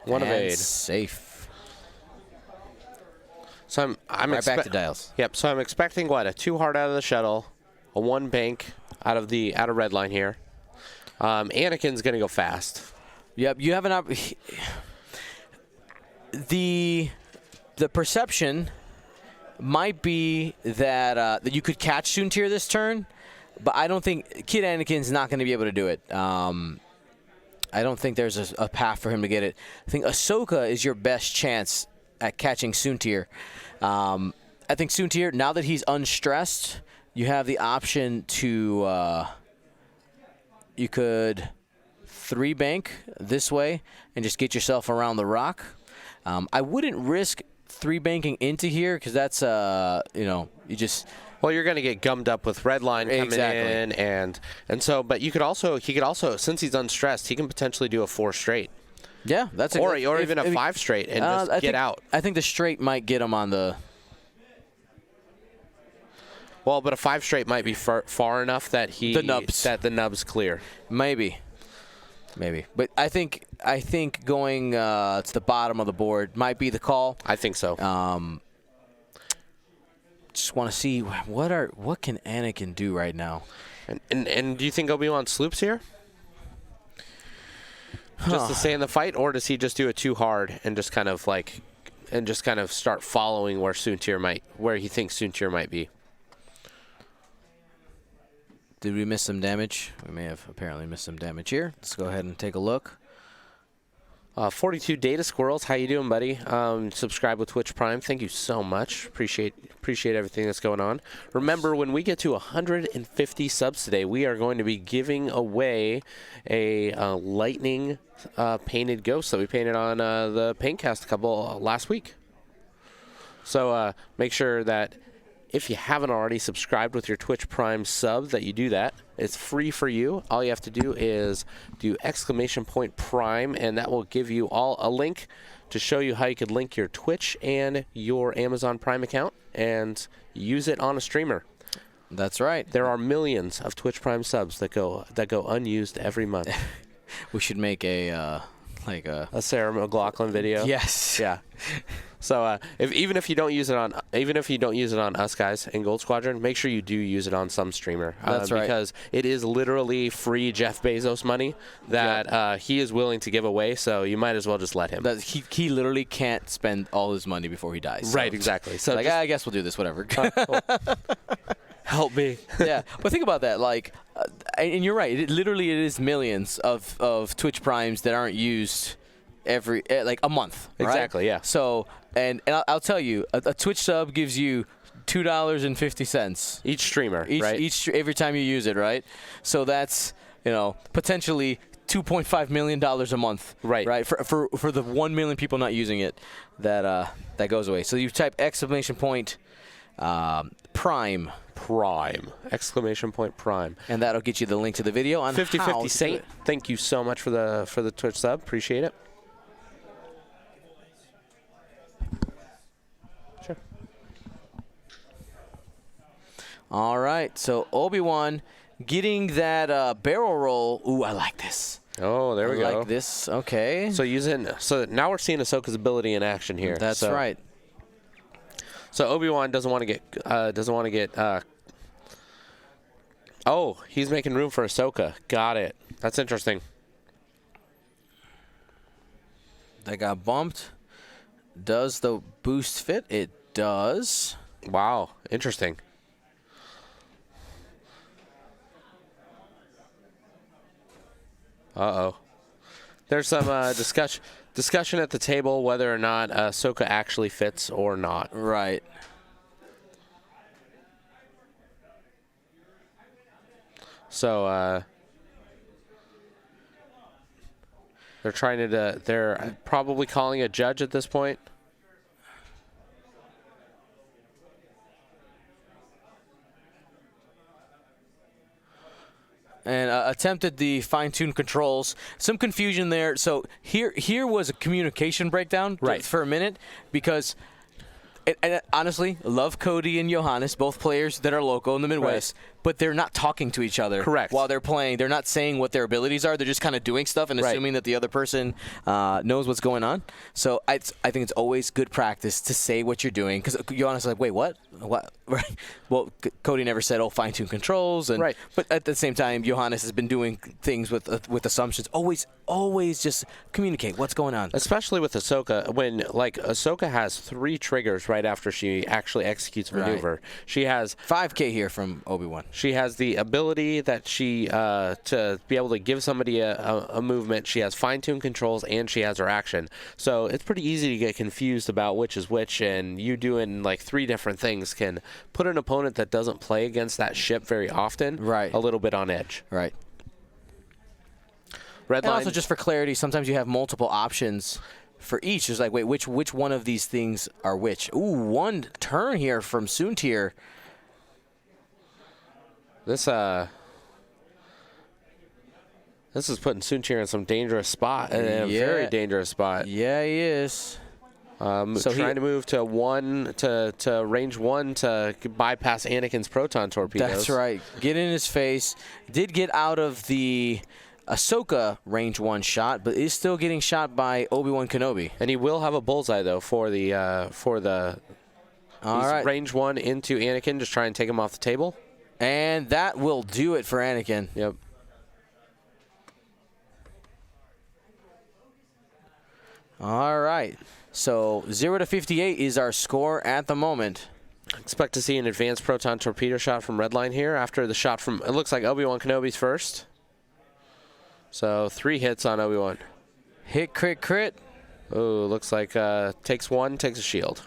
One and evade. Safe. So I'm Right back to dials. Yep. So I'm expecting what, a 2 hard out of the shuttle, a 1 bank out of red line here. Anakin's gonna go fast. Yep, you have an the perception might be that that you could catch Soontir this turn, but I don't think Kid Anakin's not going to be able to do it. I don't think there's a path for him to get it. I think Ahsoka is your best chance at catching Soontir. I think Soontir, now that he's unstressed, you have the option to you could 3 bank this way and just get yourself around the rock. I wouldn't risk 3 banking into here because that's you just. Well, you're going to get gummed up with red line coming in, and so. But he could also, since he's unstressed, he can potentially do a 4 straight. Yeah, that's a or even a 5 straight and just get out. I think the straight might get him on the. Well, but a 5 straight might be far enough that the nubs clear. Maybe. But I think going to the bottom of the board might be the call. I think so. Just want to see what can Anakin do right now. And do you think Obi-Wan sloops here? Just to stay in the fight, or does he just do a 2 hard and just kind of start following where he thinks Soontir might be? Did we miss some damage? We may have apparently missed some damage here. Let's go ahead and take a look. 42 Data Squirrels, how you doing, buddy? Subscribe with Twitch Prime. Thank you so much. Appreciate everything that's going on. Remember, when we get to 150 subs today, we are going to be giving away a lightning painted ghost that we painted on the Paintcast last week. So make sure that if you haven't already subscribed with your Twitch Prime sub, that you do that. It's free for you. All you have to do is do !Prime, and that will give you all a link to show you how you could link your Twitch and your Amazon Prime account and use it on a streamer. That's right. There are millions of Twitch Prime subs that go unused every month. We should make a Sarah McLachlan video. Yes. Yeah. So even if you don't use it on us guys in Gold Squadron, make sure you do use it on some streamer. That's right. Because it is literally free Jeff Bezos money that he is willing to give away. So you might as well just let him. He literally can't spend all his money before he dies. So. Right. Exactly. So I guess we'll do this. Whatever. Help me. Yeah, but think about that. And you're right. It is millions of Twitch Primes that aren't used every a month. Right? Exactly. Yeah. So and I'll tell you, a Twitch sub gives you $2.50 each streamer. Right. Every time you use it. Right. So that's potentially $2.5 million a month. Right. Right. For the 1 million people not using it, that goes away. So you type !Prime. Prime! !Prime. And that'll get you the link to the video on 50/50 how to do Saint. it. Thank you so much for the Twitch sub. Appreciate it. All right, so Obi-Wan getting that barrel roll. Ooh, I like this. Oh, there we go. I like this. Okay. So now we're seeing Ahsoka's ability in action here. That's right. So Obi-Wan doesn't want to get. Oh, he's making room for Ahsoka. Got it. That's interesting. That got bumped. Does the boost fit? It does. Wow, interesting. Uh-oh. There's some discussion at the table whether or not Ahsoka actually fits or not. Right. So they're probably calling a judge at this point. And attempted the fine-tuned controls. Some confusion there. So here was a communication breakdown for a minute because, and honestly, love Cody and Johannes, both players that are local in the Midwest, but they're not talking to each other. Correct. While they're playing. They're not saying what their abilities are. They're just kind of doing stuff and assuming that the other person knows what's going on. So I think it's always good practice to say what you're doing because Johannes is like, wait, what? What? Right. Well, Cody never said, "Oh, fine-tune controls," and but at the same time, Johannes has been doing things with assumptions. Always just communicate what's going on. Especially with Ahsoka, when Ahsoka has 3 triggers right after she actually executes maneuver. Right. She has 5K here from Obi-Wan. She has the ability that to be able to give somebody a movement. She has fine-tuned controls, and she has her action. So it's pretty easy to get confused about which is which, and you doing 3 different things can put an opponent that doesn't play against that ship very often a little bit on edge. Right. Red line. And also just for clarity, sometimes you have multiple options for each. It's like, wait, which one of these things are which? Ooh, one turn here from Soontir. This is putting Soontir in some dangerous spot, in a very dangerous spot. Yeah, he is. So trying to move to range 1 to bypass Anakin's proton torpedoes. That's right. Get in his face. Did get out of the Ahsoka range 1 shot, but is still getting shot by Obi-Wan Kenobi. And he will have a bullseye though for the range 1 into Anakin, just try and take him off the table. And that will do it for Anakin. Yep. All right. So 0 to 58 is our score at the moment. Expect to see an advanced proton torpedo shot from Redline here after the shot from, it looks like Obi-Wan Kenobi's first. So 3 hits on Obi-Wan. Hit, crit, crit. Oh, looks like takes 1, takes a shield.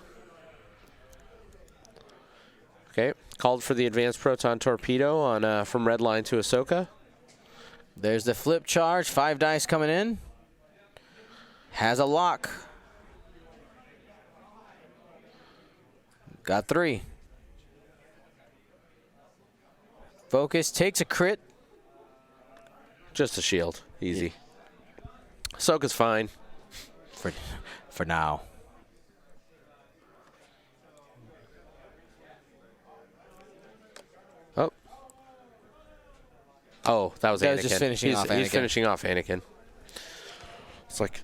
Okay, called for the advanced proton torpedo on from Redline to Ahsoka. There's the flip charge. 5 dice coming in. Has a lock. Got 3. Focus takes a crit. Just a shield. Easy. Ahsoka's fine. For now. Oh, that was Anakin. Just finishing off Anakin. He's finishing off Anakin. It's like,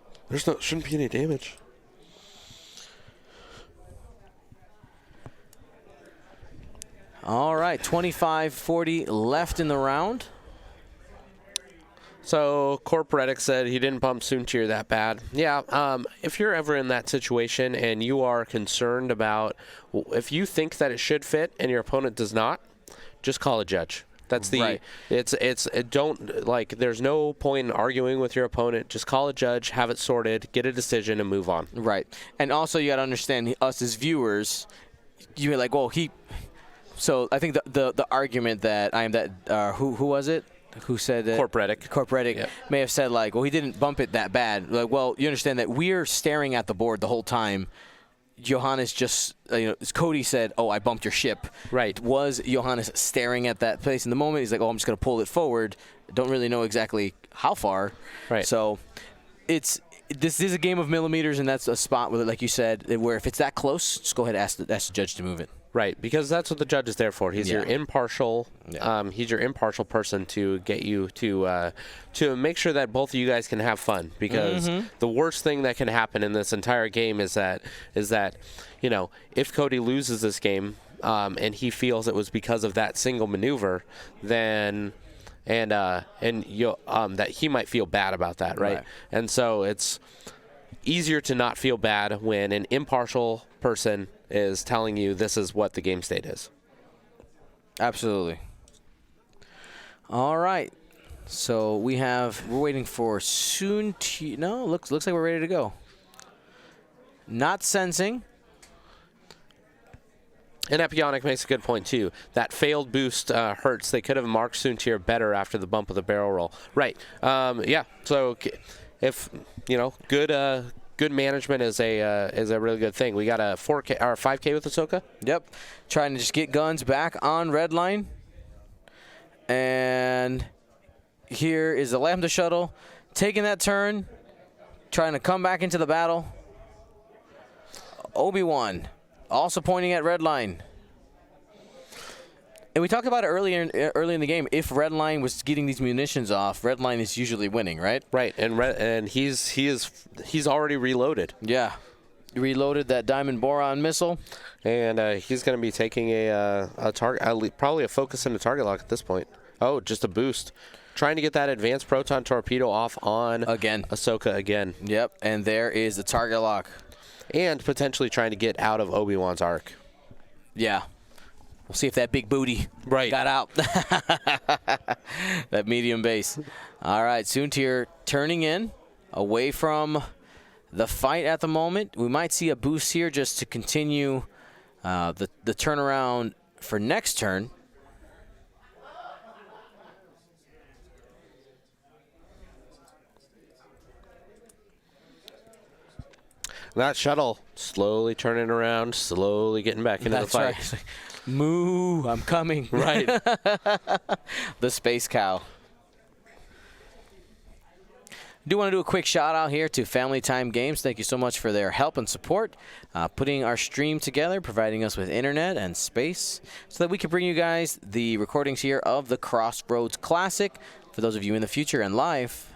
shouldn't be any damage. All right, 25-40 left in the round. So Corp Reddick said he didn't bump Soontir that bad. Yeah, if you're ever in that situation and you are concerned about, if you think that it should fit and your opponent does not, just call a judge. That's the there's no point in arguing with your opponent. Just call a judge, have it sorted, get a decision, and move on. Right. And also you got to understand, us as viewers, you're like, well, so I think the argument that who was it? Who said that? Corp Reddick may have said, like, well, he didn't bump it that bad. Like, well, you understand that we're staring at the board the whole time. Johannes just, Cody said, oh, I bumped your ship. Right. Was Johannes staring at that place in the moment? He's like, oh, I'm just going to pull it forward. Don't really know exactly how far. Right. So this is a game of millimeters, and that's a spot where, like you said, where if it's that close, just go ahead and ask the judge to move it. Right, because that's what the judge is there for. He's your impartial. Yeah. He's your impartial person to get you to make sure that both of you guys can have fun. Because the worst thing that can happen in this entire game is that if Cody loses this game and he feels it was because of that single maneuver, then that he might feel bad about that, right? And so it's easier to not feel bad when an impartial person is telling you this is what the game state is. Absolutely. All right. So we're waiting for soon to, no, looks like we're ready to go. Not sensing. And Epionic makes a good point, too. That failed boost hurts. They could have marked Soontier better after the bump of the barrel roll. Right. Yeah. So if, good management is a really good thing. We got a 4K or 5K with Ahsoka. Yep. Trying to just get guns back on red line. And here is the Lambda shuttle taking that turn, trying to come back into the battle. Obi-Wan also pointing at red line. And we talked about it early in the game. If red line was getting these munitions off, red line is usually winning, right? Right, and he's already reloaded. Yeah, reloaded that diamond boron missile, and he's going to be taking a target, probably a focus and a target lock at this point. Oh, just a boost, trying to get that advanced proton torpedo off on Ahsoka again. Yep, and there is the target lock, and potentially trying to get out of Obi-Wan's arc. Yeah. We'll see if that big booty got out. That medium base. All right, Soontier turning in away from the fight at the moment. We might see a boost here just to continue the turnaround for next turn. That shuttle slowly turning around, slowly getting back into the fight. Right. Moo, I'm coming. Right. The space cow. Do want to do a quick shout out here to Family Time Games. Thank you so much for their help and support, putting our stream together, providing us with internet and space so that we can bring you guys the recordings here of the Crossroads Classic for those of you in the future and live.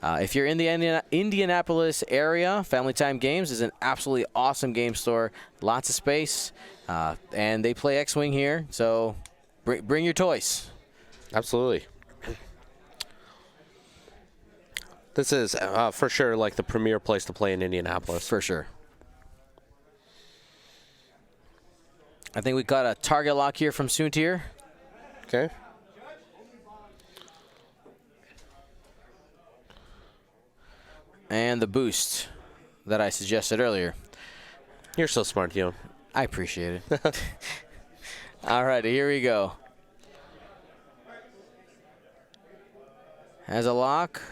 If you're in the Indianapolis area, Family Time Games is an absolutely awesome game store. Lots of space, and they play X-Wing here, so bring your toys. Absolutely. This is, for sure, like the premier place to play in Indianapolis. For sure. I think we got a target lock here from Soontier. Okay. And the boost that I suggested earlier. You're so smart, Dion. I appreciate it. All right, here we go. Has a lock.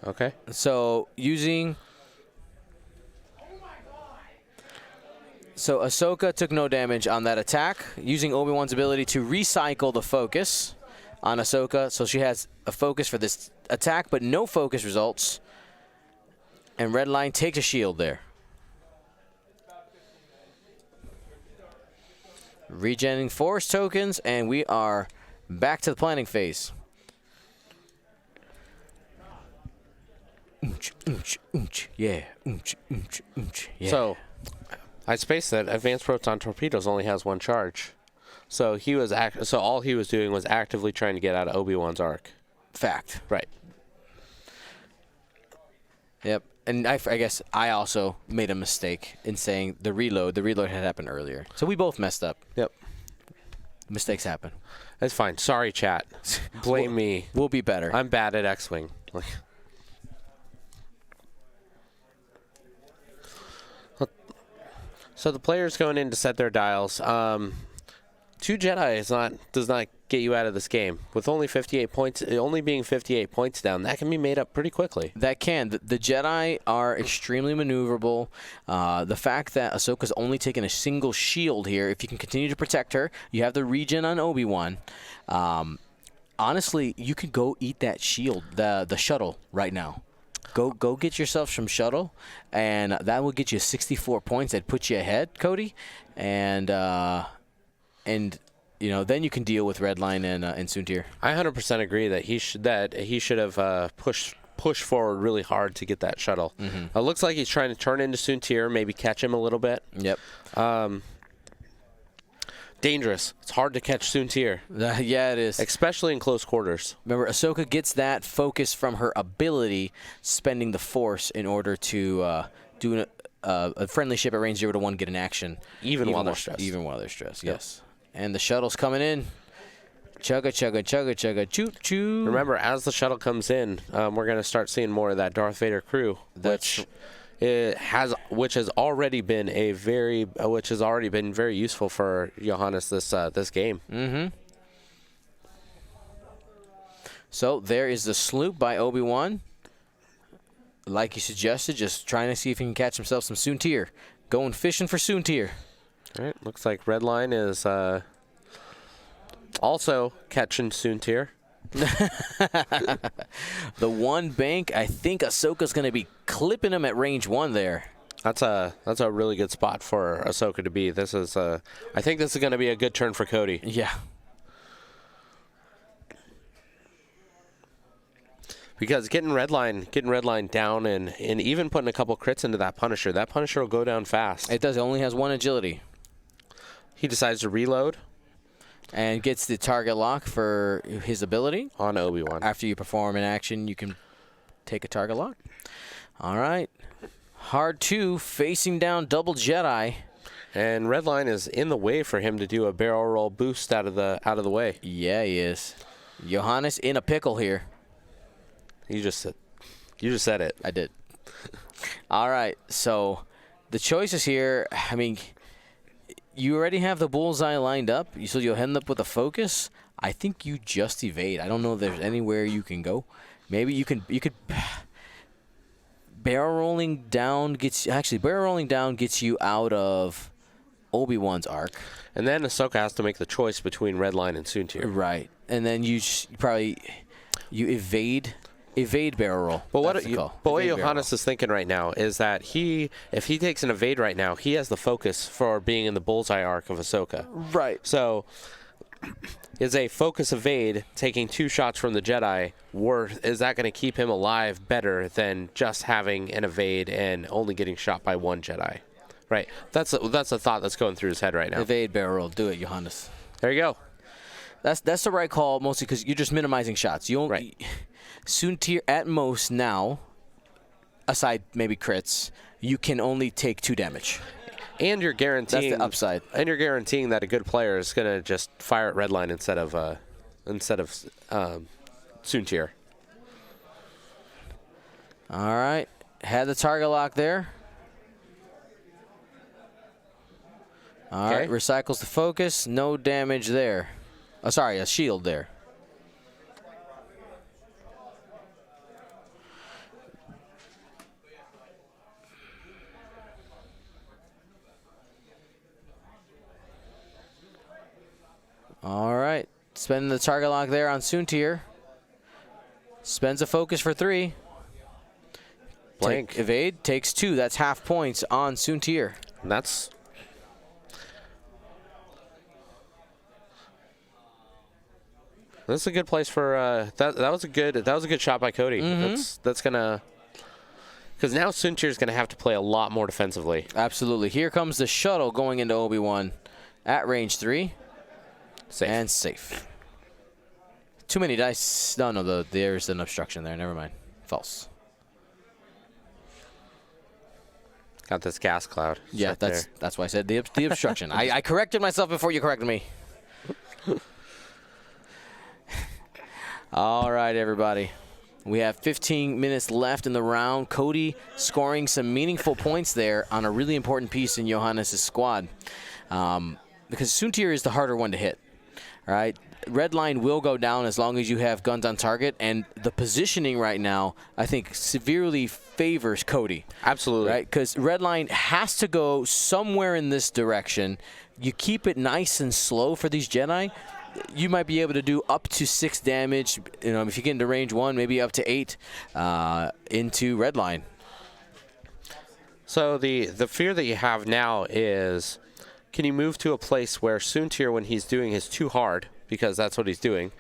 Okay. So Ahsoka took no damage on that attack, using Obi-Wan's ability to recycle the focus on Ahsoka. So she has a focus for this attack, but no focus results. And Redline takes a shield there. Regenerating force tokens, and we are back to the planning phase. Yeah. Yeah. So, I spaced that advanced proton torpedoes only has one charge. So all he was doing was actively trying to get out of Obi-Wan's arc. Fact. Right. Yep. And I guess I also made a mistake in saying the reload. The reload had happened earlier. So we both messed up. Yep. Mistakes happen. That's fine. Sorry, chat. Blame me. We'll be better. I'm bad at X-Wing. So the players going in to set their dials. 2 Jedi does not get you out of this game. With only 58 points, only being 58 points down, that can be made up pretty quickly. That can. The Jedi are extremely maneuverable. The fact that Ahsoka's only taken a single shield here, if you can continue to protect her, you have the regen on Obi-Wan. Honestly, you could go eat that shield, the shuttle, right now. Go get yourself some shuttle, and that will get you 64 points. That puts you ahead, Cody, and you know, then you can deal with Redline and Soontir. I 100% agree that he should have pushed forward really hard to get that shuttle. It looks like he's trying to turn into Soontir, maybe catch him a little bit. Yep. Dangerous. It's hard to catch Soontir. Yeah, it is. Especially in close quarters. Remember, Ahsoka gets that focus from her ability, spending the Force in order to do a friendly ship at range 0 to 1 get an action. Even while they're stressed. Even while they're stressed, yes. And the shuttle's coming in. Chugga, chugga, chugga, chugga, choo, choo. Remember, as the shuttle comes in, we're going to start seeing more of that Darth Vader crew, which has already been very useful for Johannes this game. So there is the sloop by Obi-Wan. Like you suggested, just trying to see if he can catch himself some Soontir. Going fishing for Soontir. All right, looks like Redline is also catching Soontir. The one bank, I think Ahsoka's going to be clipping him at range 1 there. That's a really good spot for Ahsoka to be. I think this is going to be a good turn for Cody. Yeah. Because getting Redline down and even putting a couple crits into that Punisher will go down fast. It does. It only has 1 agility. He decides to reload. And gets the target lock for his ability. On Obi-Wan. After you perform an action, you can take a target lock. All right. Hard 2, facing down double Jedi. And Redline is in the way for him to do a barrel roll boost out of the way. Yeah, he is. Johannes in a pickle here. You just said it. I did. All right. So the choices here, I mean, you already have the bullseye lined up, so you'll end up with a focus. I think you just evade. I don't know if there's anywhere you can go. Maybe you could barrel rolling down gets you out of Obi-Wan's arc. And then Ahsoka has to make the choice between Redline and Soontir. Right. And then you evade barrel roll. But what Johannes is thinking right now is that if he takes an evade right now, he has the focus for being in the bullseye arc of Ahsoka. Right. So is a focus evade taking 2 shots from the Jedi is that going to keep him alive better than just having an evade and only getting shot by 1 Jedi? Right. That's a thought that's going through his head right now. Evade barrel roll. Do it, Johannes. There you go. That's the right call, mostly because you're just minimizing shots. You only right. Soontir at most now, aside maybe crits, you can only take 2 damage. And you're guaranteeing that's the upside. And you're guaranteeing that a good player is going to just fire at Redline instead of Soontir. All right, had the target lock there. All right, recycles the focus. No damage there. Oh, sorry, a shield there. All right, spending the target lock there on Soontir. Spends a focus for 3. Blank. Evade takes 2. That's half points on Soontir. This is a good place for that was a good shot by Cody. That's gonna, because now Soontir is gonna have to play a lot more defensively. Absolutely. Here comes the shuttle going into Obi-Wan at range 3. Safe. And safe. Too many dice. No, there's an obstruction there. Never mind. False. Got this gas cloud. Yeah, right that's why I said the obstruction. I corrected myself before you corrected me. All right, everybody. We have 15 minutes left in the round. Cody scoring some meaningful points there on a really important piece in Johannes' squad. Because Soontir is the harder one to hit. All right? Redline will go down as long as you have guns on target, and the positioning right now, I think, severely favors Cody. Absolutely. Right? Because Redline has to go somewhere in this direction. You keep it nice and slow for these Jedi, you might be able to do up to 6 damage. You know, if you get into range 1, maybe up to 8 into red line. So the fear that you have now is, can you move to a place where Soontir, when he's doing his 2 hard, because that's what he's doing,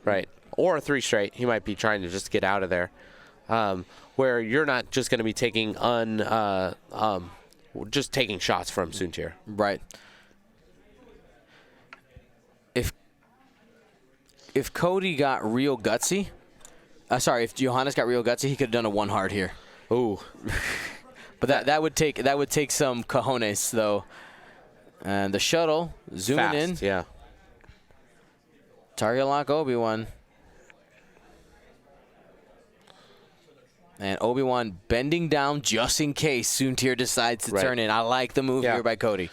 right? Or a 3 straight, he might be trying to just get out of there, where you're not just going to be taking just taking shots from Soontir. Right. If Cody got real gutsy, if Johannes got real gutsy, he could have done a 1 hard here. Ooh. But that would take some cojones though. And the shuttle zooming in. Yeah. Target lock Obi-Wan. And Obi-Wan bending down just in case Soontir decides to turn in. I like the move here by Cody.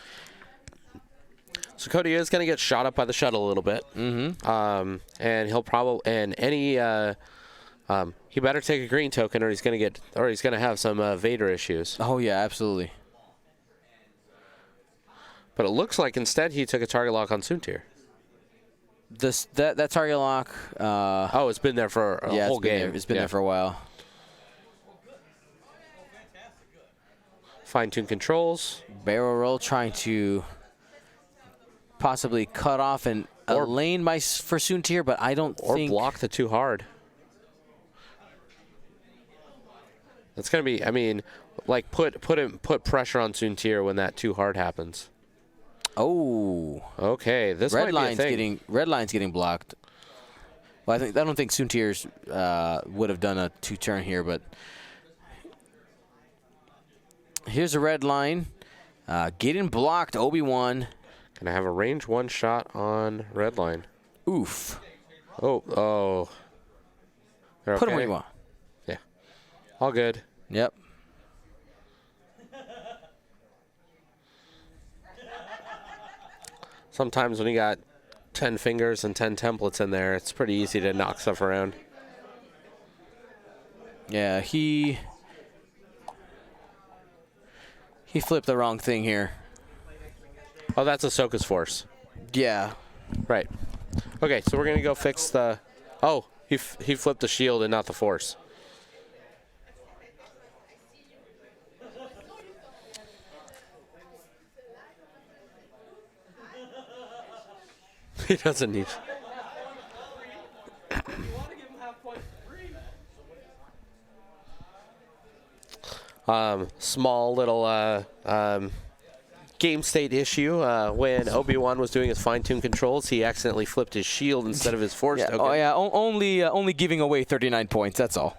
So Cody is going to get shot up by the shuttle a little bit. Mm-hmm. And he'll probably he better take a green token, or he's going to have some Vader issues. Oh yeah, absolutely. But it looks like instead he took a target lock on Soontir. That target lock. It's been there for a whole game. It's been there for a while. Fine-tune controls. Barrel roll, trying to possibly cut off a lane for Soontir, but I don't think. Or block the 2 hard. That's going to be, I mean, like put pressure on Soontir when that 2 hard happens. Oh. Okay, this might be a thing. Red line's getting blocked. Well, I don't think Soontir's would have done a 2-turn here, but here's a red line. Getting blocked, Obi-Wan. Can I have a range 1 shot on red line? Oof. Oh. Put him where you want. Yeah. All good. Yep. Sometimes when you got 10 fingers and 10 templates in there, it's pretty easy to knock stuff around. Yeah, he flipped the wrong thing here. Oh, that's Ahsoka's force. Yeah. Right. Okay, so we're going to go fix the... Oh, he flipped the shield and not the force. He doesn't need... Small little game state issue. When Obi-Wan was doing his fine-tune controls, he accidentally flipped his shield instead of his force token. Oh yeah, only giving away 39 points. That's all.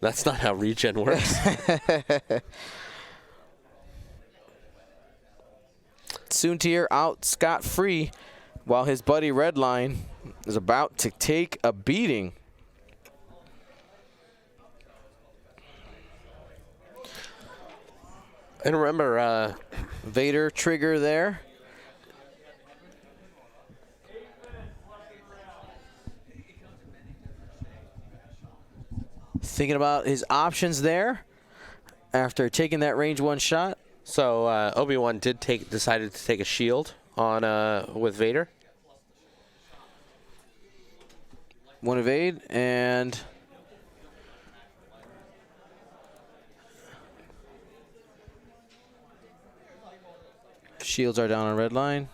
That's not how regen works. Soontir out scot-free while his buddy Redline is about to take a beating. And remember, Vader trigger there. Thinking about his options there after taking that range 1 shot. So Obi-Wan decided to take a shield on with Vader. 1 evade and shields are down on red line.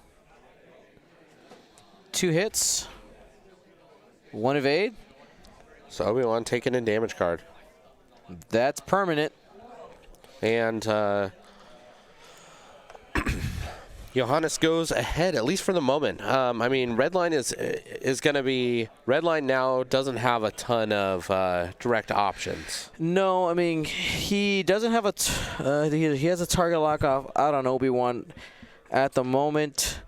2 hits. 1 evade. So Obi-Wan taking a damage card. That's permanent. And Johannes goes ahead, at least for the moment. I mean, Redline is going to be... Redline now doesn't have a ton of direct options. No, I mean, he doesn't have he has a target lock out on Obi-Wan at the moment.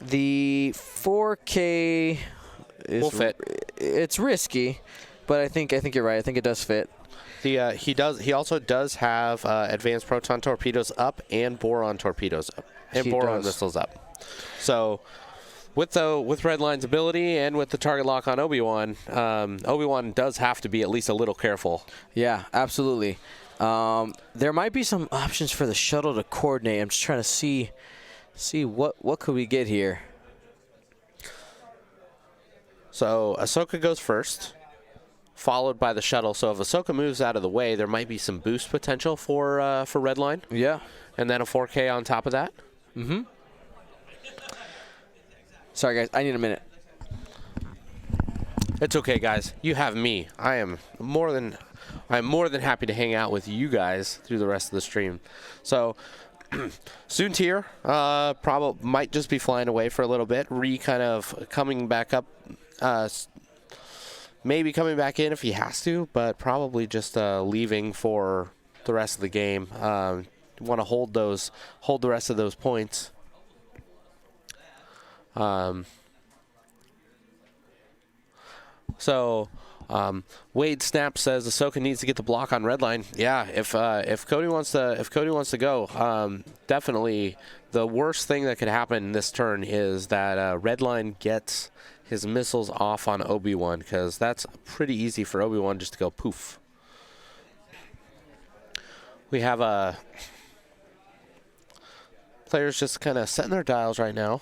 The 4K will fit. It's risky, but I think you're right. I think it does fit. He also does have advanced proton torpedoes up and boron torpedoes up. And boron missiles up. So with Redline's ability and with the target lock on Obi-Wan, Obi-Wan does have to be at least a little careful. Yeah, absolutely. There might be some options for the shuttle to coordinate. I'm just trying to see what could we get here. So Ahsoka goes first, followed by the shuttle. So if Ahsoka moves out of the way, there might be some boost potential for Redline. Yeah. And then a 4K on top of that. Mm-hmm. Sorry, guys. I need a minute. It's okay, guys. You have me. I'm more than happy to hang out with you guys through the rest of the stream. So Soontir probably might just be flying away for a little bit. Kind of coming back up. Maybe coming back in if he has to, but probably just leaving for the rest of the game. Want to hold the rest of those points. Wade Snap says Ahsoka needs to get the block on Redline. Yeah, if Cody wants to go, definitely the worst thing that could happen this turn is that Redline gets his missiles off on Obi-Wan, because that's pretty easy for Obi-Wan just to go poof. We have players just kind of setting their dials right now.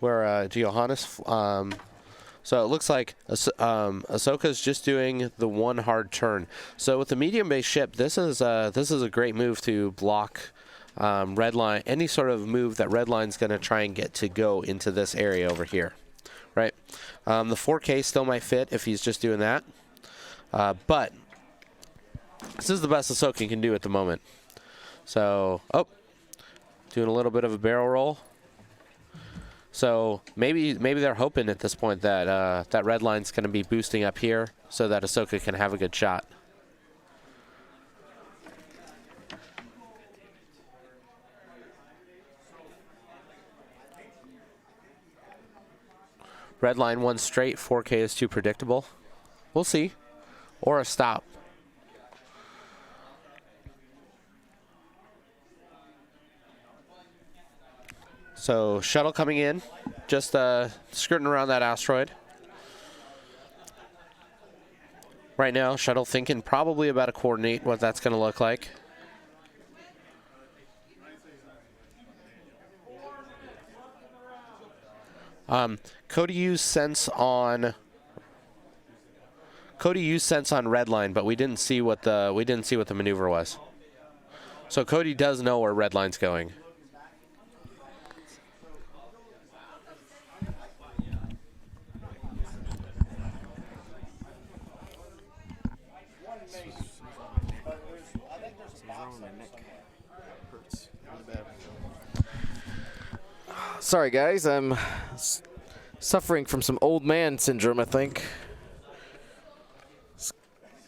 Where Johannes, so it looks like Ahsoka's just doing the one hard turn. So with the medium-based ship, this is a great move to block Redline, any sort of move that Redline's going to try and get to go into this area over here, right? The 4K still might fit if he's just doing that, but this is the best Ahsoka can do at the moment. So, doing a little bit of a barrel roll. So maybe they're hoping at this point that that Redline's going to be boosting up here so that Ahsoka can have a good shot. Redline one straight, 4K is too predictable. We'll see. Or a stop. So shuttle coming in, just skirting around that asteroid. Right now, shuttle thinking probably about a coordinate, what that's going to look like. Cody used sense on Redline, but we didn't see what the maneuver was. So Cody does know where Redline's going. Sorry, guys. I'm suffering from some old man syndrome, I think.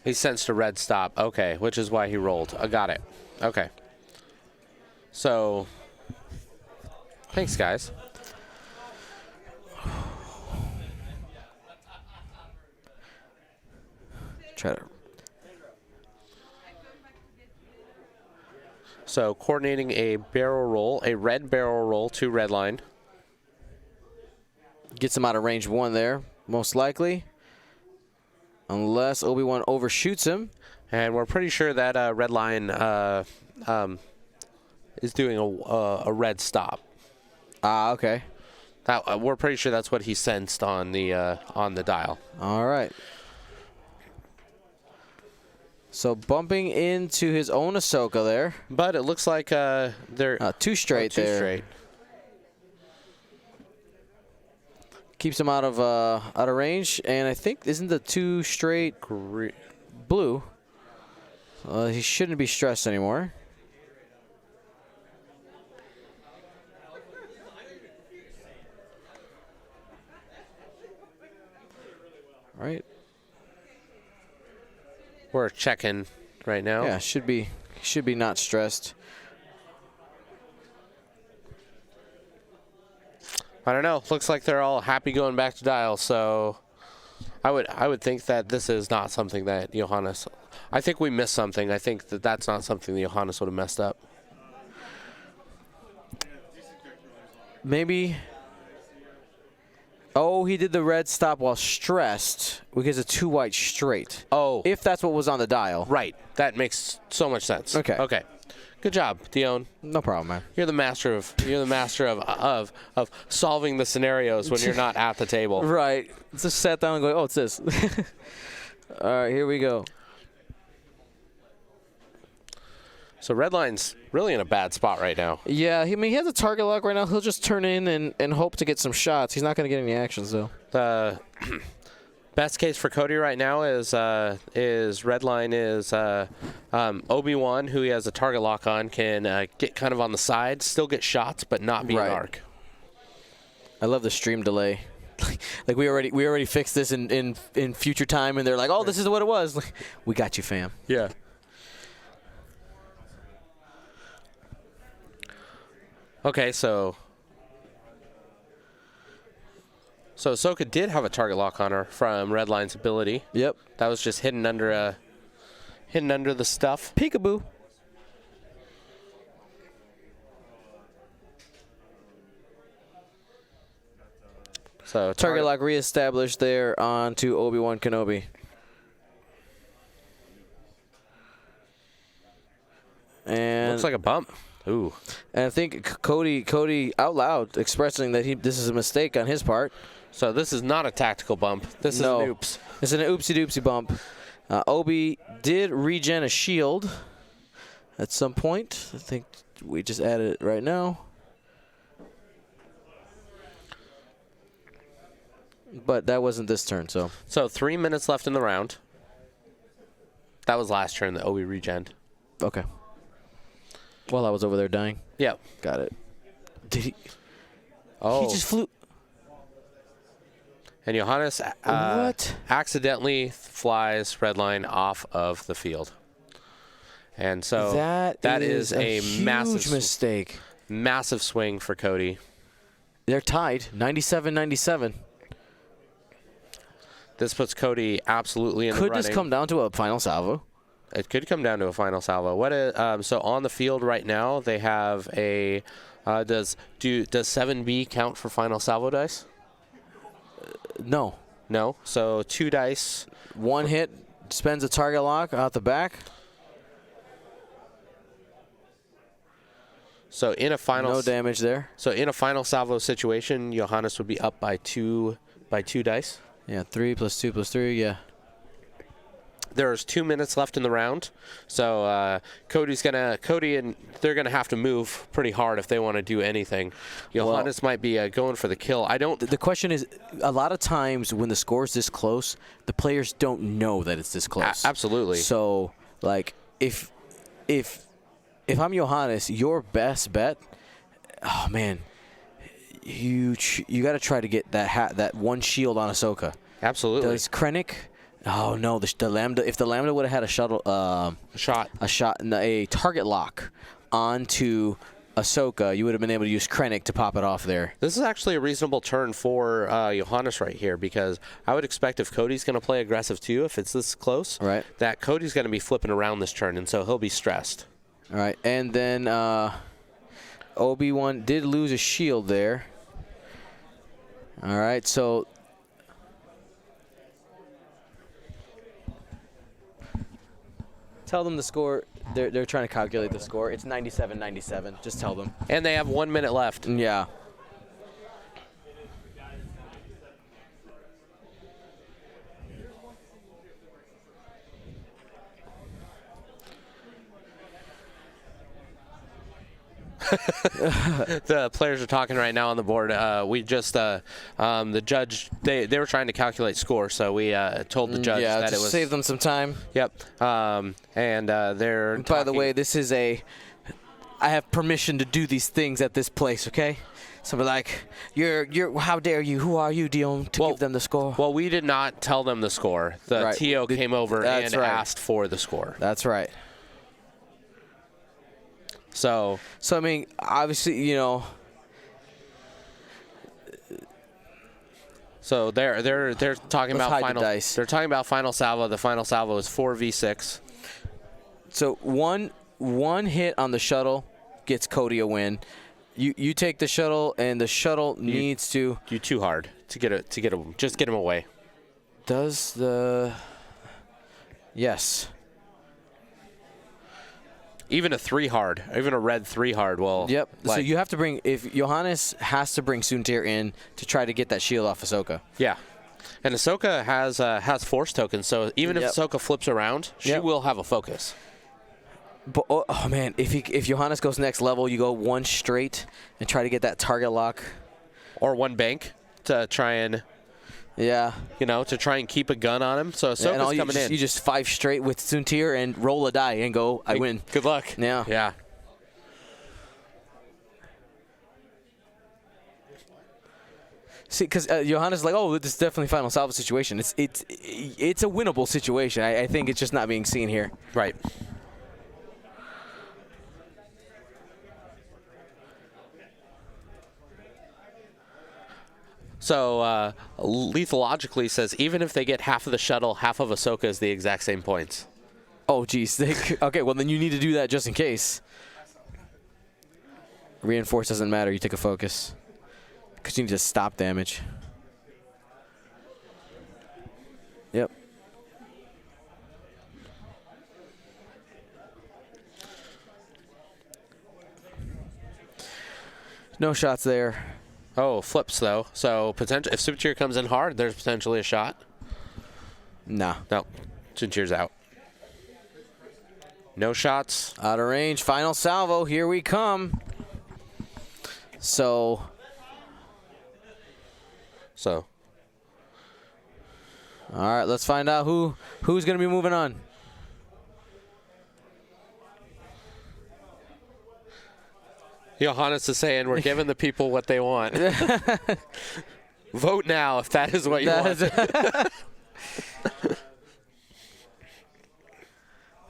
He sensed a red stop. Okay, which is why he rolled. I got it. Okay. So, thanks, guys. Try to. So, coordinating a barrel roll, a red barrel roll to Redline. Gets him out of range 1 there, most likely. Unless Obi-Wan overshoots him. And we're pretty sure that Redline is doing a red stop. Okay. We're pretty sure that's what he sensed on the dial. All right. So bumping into his own Ahsoka there. But it looks like they're too straight there. Too straight. Keeps him out of range, and I think isn't the 2 straight blue. He shouldn't be stressed anymore. All right. We're checking right now. Yeah, should be not stressed. I don't know. Looks like they're all happy going back to dial. So, I would think that this is not something that Johannes. I think we missed something. I think that that's not something that Johannes would have messed up. maybe. Oh, he did the red stop while stressed because of 2 white straight. Oh. If that's what was on the dial. Right. That makes so much sense. Okay. Okay. Good job, Dion. No problem, man. You're the master of solving the scenarios when you're not at the table. Right. Just sat down and go, oh, it's this. All right, here we go. So Redline's really in a bad spot right now. Yeah, he has a target lock right now. He'll just turn in and hope to get some shots. He's not going to get any actions, though. The best case for Cody right now is Redline is Obi-Wan, who he has a target lock on, can get kind of on the side, still get shots, but not be an arc. I love the stream delay. Like we already fixed this in future time, and they're like, oh, this is what it was. Like, we got you, fam. Yeah. Okay, so Ahsoka did have a target lock on her from Redline's ability. Yep. That was just hidden under the stuff. Peekaboo. So Target lock reestablished there onto Obi-Wan Kenobi. And looks like a bump. Ooh. And I think Cody out loud expressing that this is a mistake on his part. So this is not a tactical bump. This is an oops. It's an oopsie-doopsie bump. Obi did regen a shield at some point. I think we just added it right now. But that wasn't this turn, so. So 3 minutes left in the round. That was last turn that Obi regened. Okay. While I was over there dying. Yep. Got it. Did he? Oh. He just flew. And Johannes What? accidentally flies Redline off of the field. And so that is a huge massive mistake. Massive swing for Cody. They're tied, 97-97. This puts Cody absolutely in the running. Could this come down to a final salvo? It could come down to a final salvo. What is, so on the field right now, they have a does 7B count for final salvo dice? No. No. So 2 dice. 1 hit spends a target lock out the back. So in a final No damage there. So in a final salvo situation, Johannes would be up by 2 dice. Yeah, 3 + 2 + 3, yeah. There's 2 minutes left in the round, so Cody and they're gonna have to move pretty hard if they want to do anything. Johannes might be going for the kill. The question is, a lot of times when the score is this close, the players don't know that it's this close. Absolutely. So, like, if I'm Johannes, your best bet, oh man, you got to try to get that 1 shield on Ahsoka. Absolutely. Does Krennic? Oh no, the Lambda. If the Lambda would have had a shuttle, a target lock onto Ahsoka, you would have been able to use Krennic to pop it off there. This is actually a reasonable turn for Johannes right here, because I would expect if Cody's going to play aggressive too, if it's this close, right, that Cody's going to be flipping around this turn, and so he'll be stressed. All right, and then Obi-Wan did lose a shield there. All right, so tell them the score. They're trying to calculate the score. It's 97-97. Just tell them. And they have 1 minute left. Yeah. The players are talking right now on the board. We just the judge, they were trying to calculate score, so we told the judge that it was save them some time. Yep. And they're and by the way, this is I have permission to do these things at this place, okay? So we're like, you're how dare you? Who are you, Dion, to give them the score? Well, we did not tell them the score. The TO came over and asked for the score. That's right. So I mean, obviously, you know. So they're talking about final. Dice. They're talking about final salvo. The final salvo is 4v6. So one hit on the shuttle gets Cody a win. You take the shuttle, and the shuttle needs to. You too hard to get it. Just get him away. Does the. Yes. Even a 3 hard, even a red 3 hard will. Yep. Like, so you have to bring. If Johannes has to bring Suntir in to try to get that shield off Ahsoka. Yeah. And Ahsoka has force tokens, so even if Ahsoka flips around, she will have a focus. But oh man, if Johannes goes next level, you go 1 straight and try to get that target lock, or 1 bank to try and to try and keep a gun on him. So Ahsoka's coming in. You just 5 straight with Suntir and roll a die and go. I win. Good luck. Yeah. Yeah. See, because Johannes is like, oh, this is definitely final salvo situation. It's a winnable situation. I think it's just not being seen here. Right. So lethologically says even if they get half of the shuttle, half of Ahsoka is the exact same points. Oh, geez. Okay, well, then you need to do that just in case. Reinforce doesn't matter. You take a focus. Because you need to stop damage. Yep. No shots there. Oh, flips though. So potential if Suntir comes in hard, there's potentially a shot. Nah. No. Suntir's out. No shots. Out of range. Final salvo. Here we come. So. All right, let's find out who's going to be moving on. Johannes is saying we're giving the people what they want. Vote now if that is what you want.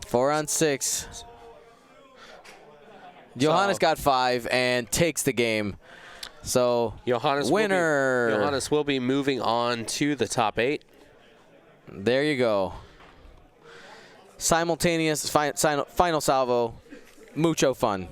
4 on 6. Johannes got 5 and takes the game. So Johannes winner. Johannes will be moving on to the top 8. There you go. Simultaneous final salvo. Mucho fun.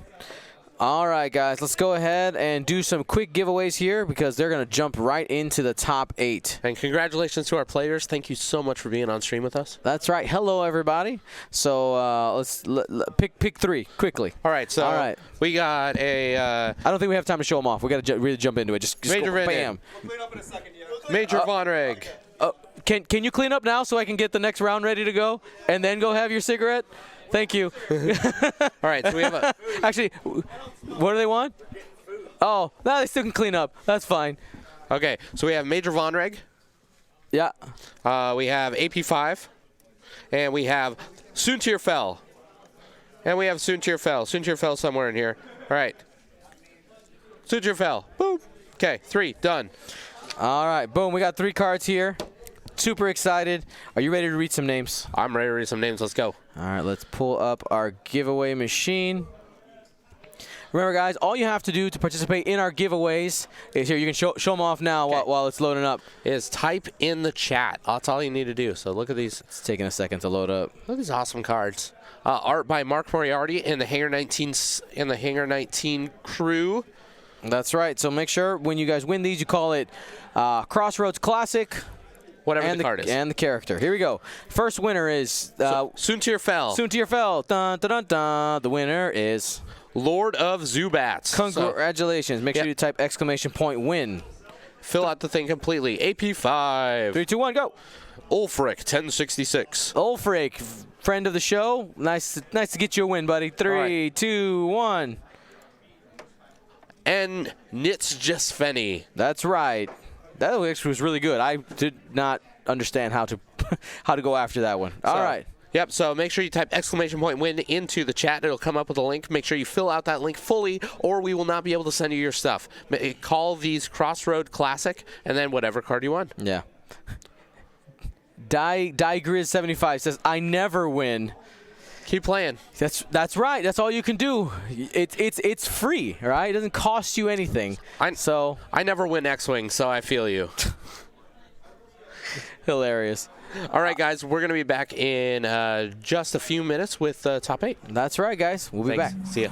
All right, guys, let's go ahead and do some quick giveaways here because they're going to jump right into the top 8. And congratulations to our players. Thank you so much for being on stream with us. That's right. Hello, everybody. So let's pick 3 quickly. All right. So we got a. I don't think we have time to show them off. We got to really jump into it. Just Major go, bam. We'll clean up in a second. Major Von Reg. Can you clean up now so I can get the next round ready to go and then go have your cigarette? Thank you. All right, so we have a... Actually, what do they want? Oh, no, they still can clean up. That's fine. Okay, so we have Major Von Reg. Yeah. We have AP5. And we have Suntir Fell. And we have Suntir Fell. Suntir Fell somewhere in here. All right. Suntir Fell. Boom. Okay, 3, done. All right, boom. We got 3 cards here. Super excited. Are you ready to read some names? I'm ready to read some names. Let's go. All right, let's pull up our giveaway machine. Remember, guys, all you have to do to participate in our giveaways is here. You can show them off now while it's loading up. Is type in the chat. That's all you need to do. So look at these. It's taking a second to load up. Look at these awesome cards. Art by Mark Moriarty and the Hangar 19 crew. That's right. So make sure when you guys win these, you call it Crossroads Classic. Whatever the card is. And the character. Here we go. First winner is... Suntir Fell. Suntir Fell. Dun, dun, dun, dun. The winner is... Lord of Zubats. Congratulations. Make sure you type !win. Fill out the thing completely. AP5. 3, 2, 1, go. Ulfric, 1066. Ulfric, friend of the show. Nice to get you a win, buddy. 3, 2, 1. And Nitz Jesfeni. That's right. That actually was really good. I did not understand how to go after that one. All right. Yep, so make sure you type !win into the chat. It'll come up with a link. Make sure you fill out that link fully, or we will not be able to send you your stuff. Call these Crossroad Classic, and then whatever card you want. Yeah. Grizz75 says, I never win. Keep playing. That's right. That's all you can do. It's free, right? It doesn't cost you anything. I never win X-Wing, so I feel you. Hilarious. All right, guys, we're going to be back in just a few minutes with top 8. That's right, guys. We'll be back. See ya.